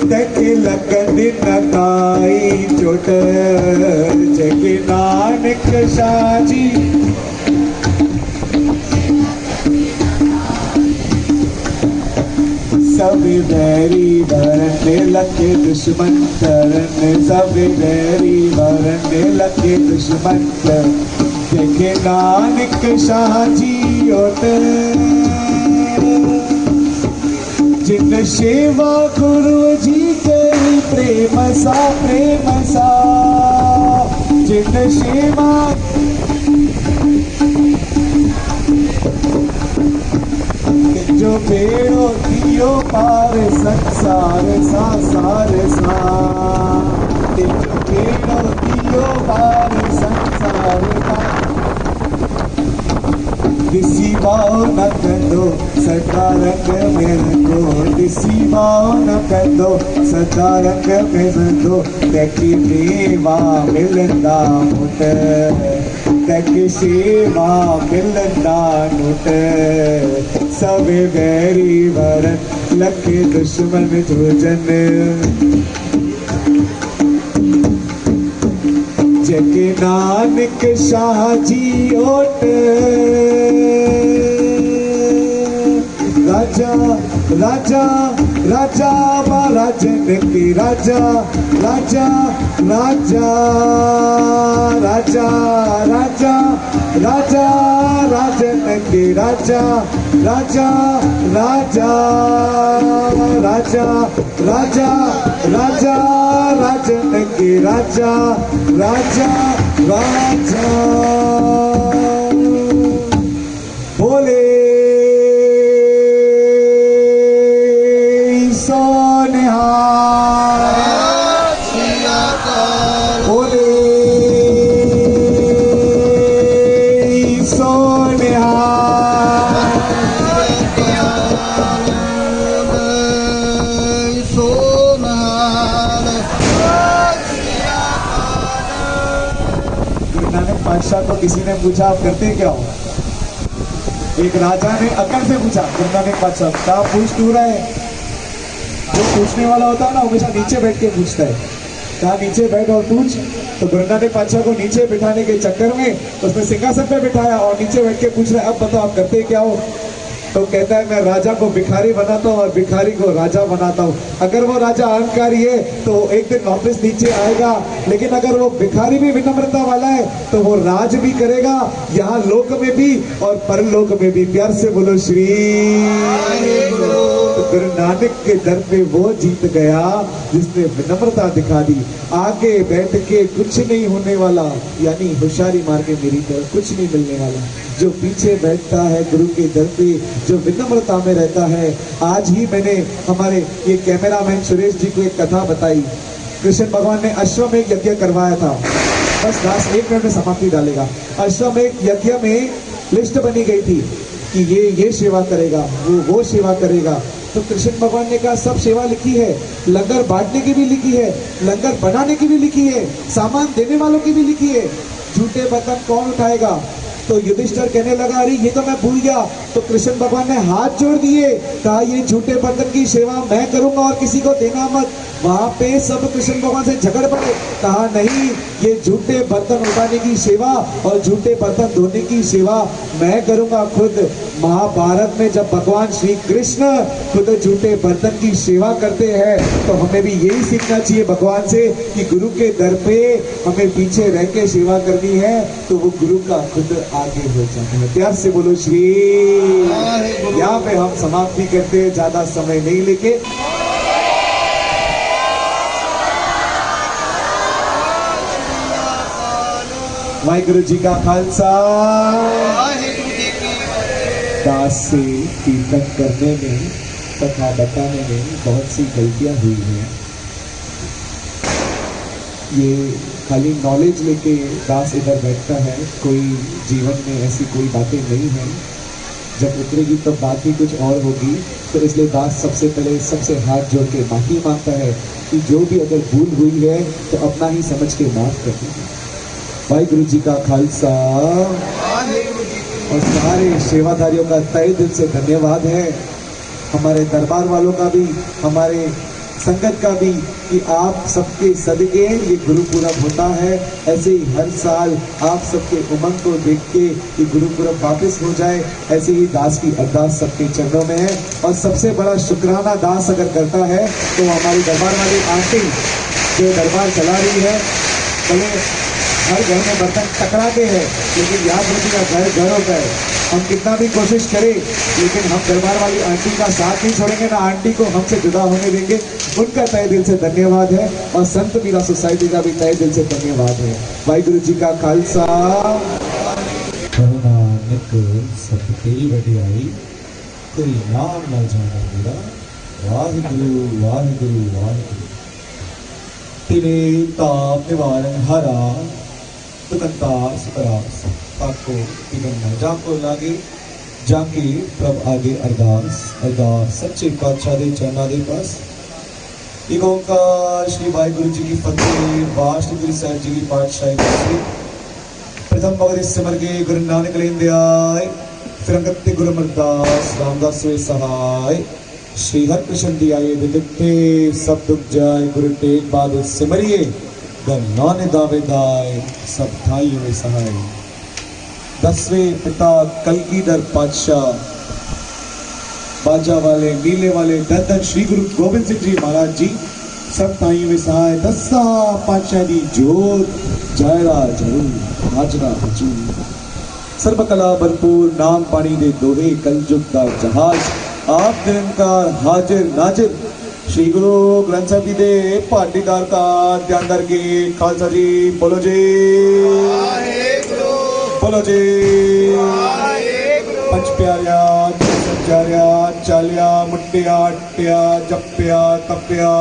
तक लगन नकाई चोट। जग नानक शाह जी सब बैरी भरने लगे दुश्मन तरन, सब बैरी भरने लगे दुश्मन तरन। देखे नानक शाह जी ओट, जिन सेवा गुरु जी करी प्रेम सा, प्रेम सा। जिन सेवा जो बेड़ो दियो पार संसार सा, सार सा। जो बेड़ो दियो पार संसार सा। दिसी बाओ न कंदो सदा रंग में रंगो, दिसी बाओ न कंदो सदा रंग में रंगो। तैकी सेवा मिलंदा मुट, तैकी सेवा मिलंदा मुट। सब बैरी भरन लखे दुश्मन जोजन। जग नानक शाह जी ओट, राजा राजा राजा महाराजन की राजा, राजा राजा राजा राजा राजा राजन की राजा, राजा राजा राजा राजा राजा राजन की राजा, राजा राजा। बोले बोले गुरु नानक पातशाह को किसी ने पूछा आप करते क्या हो? एक राजा ने अकड़ से पूछा गुरु नानक पातशाह क्या पूछ तू रहा है? जो पूछने वाला होता है ना हमेशा नीचे बैठ के पूछता है, कहा नीचे बैठ और पूछ। तो गुरु नानक पातशाह को नीचे बिठाने के चक्कर में उसने सिंहासन पे बिठाया और नीचे बैठ के पूछ रहा है अब बताओ आप करते क्या हो? तो कहता है मैं राजा को भिखारी बनाता हूँ और भिखारी को राजा बनाता हूँ। अगर वो राजा अहंकारी है तो एक दिन वापस नीचे आएगा, लेकिन अगर वो भिखारी भी विनम्रता वाला है तो वो राज भी करेगा यहाँ लोक में भी और परलोक में भी। प्यार से बोलो श्री गुरु नानक के दर पे वो जीत गया जिसने विनम्रता दिखा दी। आगे बैठ के कुछ नहीं होने वाला, यानी होशियारी मार के मेरी तरफ कुछ नहीं मिलने वाला। जो पीछे बैठता है गुरु के दर पे, जो विनम्रता में रहता है। आज ही मैंने हमारे ये कैमरामैन सुरेश जी को एक कथा बताई। कृष्ण भगवान ने अश्वमेध यज्ञ करवाया था, बस लास्ट 1 मिनट में समाप्ति डालेगा। अश्वमेध यज्ञ में लिस्ट बनी गई थी कि ये सेवा करेगा, वो सेवा करेगा। तो कृष्ण भगवान ने कहा सब सेवा लिखी है, लंगर बांटने की भी लिखी है, लंगर बनाने की भी लिखी है, सामान देने वालों की भी लिखी है। झूठे बर्तन कौन उठाएगा? तो युधिष्ठिर कहने लगा अरे ये तो मैं भूल गया, तो कृष्ण भगवान ने हाथ जोड़ दिए, कहा ये झूठे बर्तन की सेवा मैं करूंगा और किसी को देना मत। वहां पे सब कृष्ण भगवान से झगड़ पड़े, कहा नहीं, ये झूठे बर्तन उठाने की सेवा और झूठे बर्तन धोने की सेवा मैं करूंगा खुद। महाभारत में जब भगवान श्री कृष्ण खुद झूठे बर्तन की सेवा करते हैं तो हमें भी यही सीखना चाहिए भगवान से कि गुरु के दर पे हमें पीछे रह के सेवा करनी है तो वो गुरु का खुद आगे हो जाता है। प्यार से बोलो श्री। यहाँ पे हम समाप्ति करते हैं, ज्यादा समय नहीं लेके। वाहिगुरु जी का खालसा। दास से कीर्तन करने में तथा बताने में बहुत सी गलतियां हुई हैं। ये खाली नॉलेज लेके दास इधर बैठता है, कोई जीवन में ऐसी कोई बातें नहीं है। जब उतरेगी तो बात ही कुछ और होगी। तो इसलिए दास सबसे पहले सबसे हाथ जोड़ के माफी मांगता है कि जो भी अगर भूल हुई है तो अपना ही समझ के माफ कर दीजिए। वाहिगुरु जी का खालसा और सारे सेवादारियों का तहे दिल से धन्यवाद है। हमारे दरबार वालों का भी, हमारे संगत का भी, कि आप सबके सदके ये गुरु पूरब होता है। ऐसे ही हर साल आप सबके उमंग को देख के ये गुरु पूरब वापस हो जाए, ऐसे ही दास की अरदास सबके चरणों में है। और सबसे बड़ा शुक्राना दास अगर करता है तो हमारी दरबार वाली आंटी जो दरबार चला रही है, भले हर घर में बर्तन टकराते हैं लेकिन याद रखिएगा घर घर होता है। हम कितना भी कोशिश करें लेकिन हम दरबार वाली आंटी का साथ नहीं छोड़ेंगे, ना आंटी को हमसे जुदा होने देंगे। उनका तहे दिल से धन्यवाद है और संत मीरा सोसाइटी का भी तहे दिल से धन्यवाद है। वाहिगुरु जी का खालसा। नानक सबके वडियाई कोई नाम न जाना मेरा। वाहिगुरु वाहिगुरु वाहिगुरु। तिने ताप निवारण हरा दुकंतास परास ताको तिगन न जाको लागे जाके प्रभ आगे अरदास अरदास सच्चे पातशाह दे चरना दे पास। एक ओंकार श्री वाहिगुरु जी की फतेह। वाष्ण गुरु साहिब जी की पातशाही की प्रथम भगत सिमर के गुरु नानक लेंदे फिर अंगत गुरु अमरदास रामदास वे सहाय। श्री हर कृष्ण दियाये दिदुक्ते सब दुख जाय गुरु टेक बाद सिमरिए नाने दावेदाय सब थाई हुए सहाय। 10वें पिता कलगीधर पातशाह बाजा वाले नीले वाले धन श्री गुरु गोविंद सिंह जी महाराज जी सब थाई हुए सहाय। 10सा पातशाह दी जोत जायरा जरूर हाजरा हजूर। सर्वकला भरपूर नाम पानी दे दोहे कलयुग दा जहाज आप निरंकार हाजिर नाजिर। श्री गुरु ग्रंथ साहिब जी दे पाटीदार का ध्यान करके खालसा जी बोलो जी बोलो जी। पंच प्यारिया चारिया चालिया मुट्टिया अट्टिया जप्पिया तप्पिया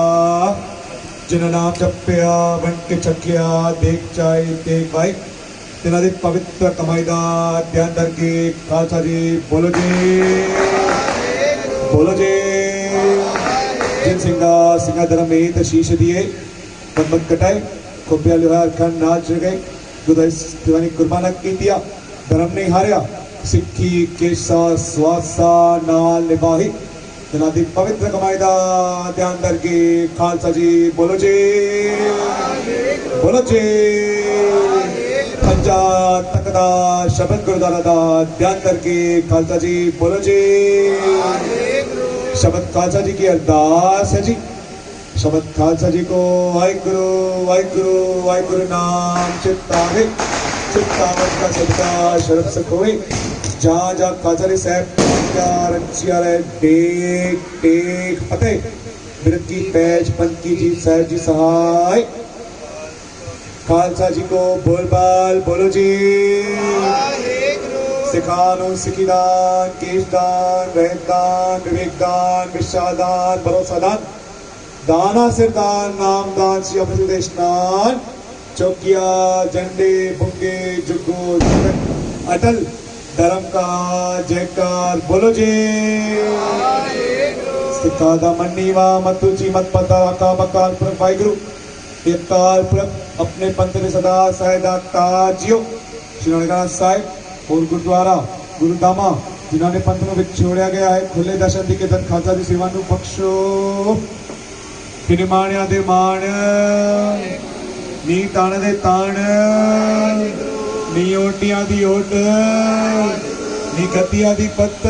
जिन नाम जप्पिया बन के चखिया देख चाय देख भाई तिना दे पवित्र कमाई दा ध्यान करके खालसा जी बोलो जी बोलो जी। जिन सिंगा धर्म में तो शीश दिए मत कटाए खोपिया लोहार खंड नाच गए गुदाई कुर्बाना की दिया धर्म नहीं हारिया सिक्खी केसा स्वासा नाल निभाही जनादी पवित्र कमाई दा ध्यान करके खालसा जी बोलो जी बोलो जी। पंजा तक दा शब्द गुरुद्वारा दा ध्यान करके खालसा जी बोलो जी। शब्द खालसा जी की अरदास है जी। शब्द खालसा जी को वाहिगुरु वाहिगुरु वाहिगुरु नाम चित्तावे चित्तावत का सदका शरफ से खोए। जहाँ जहाँ खालसा जी साहब टेक टेक फतेह बिरत की पैज पंत की जी साहब जी सहाय। खालसा जी को बोल बाल बोलो जी। सिखानो सिखीदान केशदान रहदान विवेकदान विशादान भरोसादान दाना सिरदान नामदान श्री अमृत स्नान चौकिया झंडे बुंगे जुगो अटल धर्म का जयकार बोलो जी। सिखादा मन्नीवा मतुची मत पता का बकाल पुरख वाहिगुरु एक काल पुरख अपने पंथ में सदा सहायता जियो। श्री ननकाना साहिब और गुरुद्वारा गुरुधामा ਜਿਨ੍ਹਾਂ ਨੇ ਪੰਥ ਨੂੰ ਵਿਛੋੜਿਆ ਗਿਆ ਹੈ ਖੁੱਲੇ ਦਰਸ਼ਨ ਦੀ ਕਿਦਨ ਖਾਲਸਾ ਦੀ ਸੇਵਾ ਨੂੰ ਬਖਸ਼ੋ ਕਿ ਨਿਮਾਣਿਆਂ ਦੇ ਮਾਣ ਨੀ ਤਣ ਦੇ ਤਣ ਨੀ ਓਟੀਆਂ ਦੀ ਓਟ ਨੀ ਗੱਤੀਆਂ ਦੀ ਪੱਤ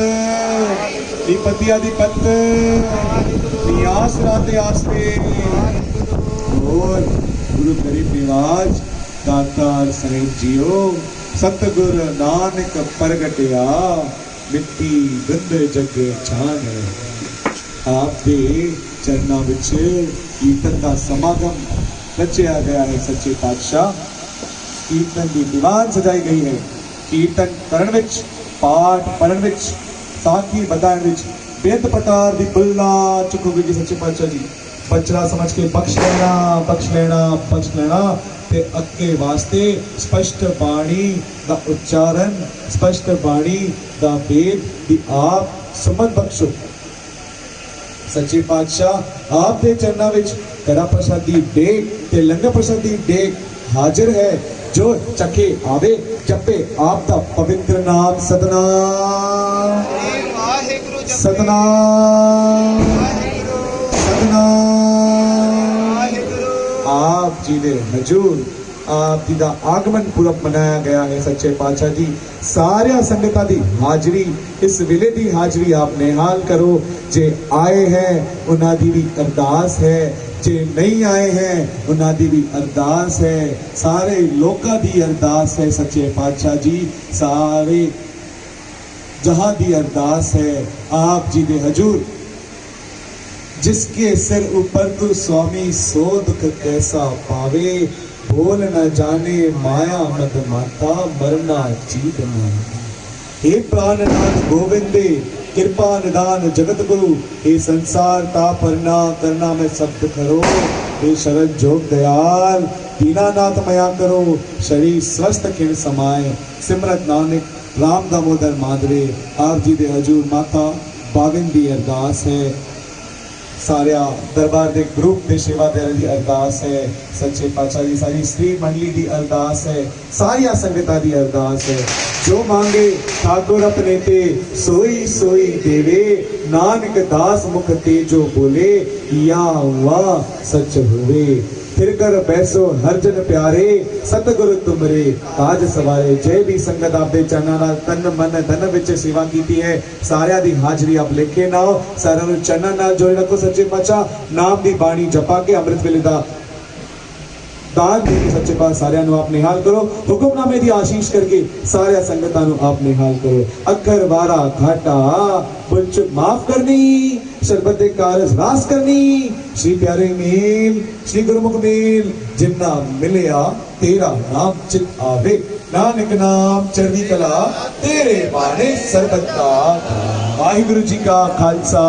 ਨੀ ਪੱਤੀਆਂ ਦੀ ਪੱਤ ਨੀ ਆਸਰਾ ਤੇ ਆਸਰੇ ਹੋਰ ਗੁਰੂ ਗਰੀਬ ਨਿਵਾਜ ਦਾਤਾਰ ਸਾਹਿਬ ਜੀਓ ਸਤਿਗੁਰ ਨਾਨਕ ਪ੍ਰਗਟਿਆ ਮਿੱਟੀ ਗੰਦੇ ਜੱਗੇ ਛਾਣ ਆਪ ਦੇ ਚਰਨਾਂ ਵਿੱਚ ਕੀਰਤਨ ਦਾ ਸਮਾਗਮ ਰਚਿਆ ਗਿਆ ਹੈ ਸੱਚੇ ਪਾਤਸ਼ਾਹ ਕੀਰਤਨ ਦੀ ਦੀਵਾਨ ਸਜਾਈ ਗਈ ਹੈ ਕੀਰਤਨ ਕਰਨ ਵਿੱਚ ਪਾਠ ਪੜਨ ਵਿੱਚ ਸਾਖੀ ਬਤਾਉਣ ਵਿੱਚ ਬੇਦ ਪ੍ਰਕਾਰ ਦੀ ਬੁੱਲਾ ਚੁੱਕੋਗੇ ਜੀ ਸੱਚੇ ਪਾਤਸ਼ਾਹ ਜੀ ਬਚੜਾ ਸਮਝ ਕੇ ਬਖਸ਼ ਲੈਣਾ ਬਖਸ਼ ਲੈਣਾ ਬਖਸ਼ ਲੈਣਾ ਤੇ ਅੱਗੇ ਵਾਸਤੇ ਸਪਸ਼ਟ ਬਾਣੀ ਦਾ ਉਚਾਰਨ ਸਪਸ਼ਟ ਬਾਣੀ ਦਾ ਵੇਦ ਦੀ ਆਪ ਸਮਝ ਬਖਸ਼ੋ ਸੱਚੇ ਪਾਤਸ਼ਾਹ ਆਪ ਦੇ ਚਰਨਾਂ ਵਿੱਚ ਕੜਾ ਪ੍ਰਸਾਦੀ ਡੇਕ ਤੇ ਲੰਗਰ ਪ੍ਰਸਾਦੀ ਡੇਕ ਹਾਜ਼ਰ ਹੈ ਜੋ ਚੱਕੇ ਆਵੇ ਜਪੇ ਆਪ ਦਾ ਪਵਿੱਤਰ ਨਾਮ ਸਤਨਾਮ ਸਤਨਾਮ ਸਤਨਾਮ ਆਪ ਜੀ ਦੇ ਹਜ਼ੂਰ ਆਪ ਜੀ ਦਾ ਆਗਮਨ ਪੁਰਬ ਮਨਾਇਆ ਗਿਆ ਹੈ ਸੱਚੇ ਪਾਤਸ਼ਾਹ ਜੀ ਸਾਰਿਆਂ ਸੰਗਤਾਂ ਦੀ ਹਾਜ਼ਰੀ ਇਸ ਵੇਲੇ ਦੀ ਹਾਜ਼ਰੀ ਆਪ ਨਿਹਾਲ ਕਰੋ ਜੇ ਆਏ ਹੈ ਉਹਨਾਂ ਦੀ ਵੀ ਅਰਦਾਸ ਹੈ ਜੇ ਨਹੀਂ ਆਏ ਹੈ ਉਹਨਾਂ ਦੀ ਵੀ ਅਰਦਾਸ ਹੈ ਸਾਰੇ ਲੋਕਾਂ ਦੀ ਅਰਦਾਸ ਹੈ ਸੱਚੇ ਪਾਤਸ਼ਾਹ ਜੀ ਸਾਰੇ जहां दी अरदास है आप जी दे हजूर जिसके सिर ऊपर तू स्वामी सो दुख कैसा पावे बोल न जाने माया मद माता मरना जीत हे प्राणनाथ गोविंदे कृपा निदान जगत गुरु हे संसार तापरना करना में शब्द करो हे शरण जोग दयाल दीनानाथ मया करो शरीर स्वस्थ खिण समाए सिमरत नानक राम दामोदर माधरे आप जी दे हजूर माता बाविन दी अरदास है सारे दरबार दे ग्रुप दे सेवादार दी अरदास है सच्चे पातशाह जी सारी स्त्री मंडली दी अरदास है सारी संगतां दी अरदास है जो मांगे ठाकुर अपने ते सोई सोई देवे नानक दास मुख ते जो बोले या वाह सच होवे फिर कर बैसो हर जन प्यारे सतगुरु तुमरे काज सवारे जय भी संगत आपदे चरਨਾਂ ਨਾਲ ਤਨ ਮਨ ਧਨ ਵਿੱਚ ਸੇਵਾ ਕੀਤੀ ਹੈ ਸਾਰਿਆਂ ਦੀ ਹਾਜ਼ਰੀ ਆਪ ਲਿਖੇ ਨਾ ਸਾਰਿਆਂ ਨੂੰ ਚਰਨਾਂ ਨਾਲ ਜੋੜ ਰੱਖੋ ਸੱਚੇ ਪਾਤਸ਼ਾਹ ਨਾਮ ਦੀ ਬਾਣੀ ਜਪਾ ਕੇ ਅੰਮ੍ਰਿਤ ਵੇਲੇ ਦਾ ਦਾਨ ਦੇ ਸੱਚੇ ਪਾਤਸ਼ਾਹ ਸਾਰਿਆਂ ਨੂੰ ਆਪ ਨਿਹਾਲ ਕਰੋ ਹੁਕਮਨਾਮੇ ਦੀ ਆਸ਼ੀਸ਼ ਕਰਕੇ ਸਾਰਿਆਂ ਸੰਗਤਾਂ ਨੂੰ ਆਪ ਨਿਹਾਲ ਕਰੋ ਅੱਖਰ ਵਾਰਾ ਘਾਟਾ ਬੁੱਝ ਮਾਫ ਕਰਨੀ शरबत कारज रास करनी श्री प्यारे मेल श्री गुरुमुख मेल जिन्ना मिलया तेरा नाम चित आवे नानक नाम चढ़दी कला तेरे बाणे सरबत का वाहिगुरु जी का खालसा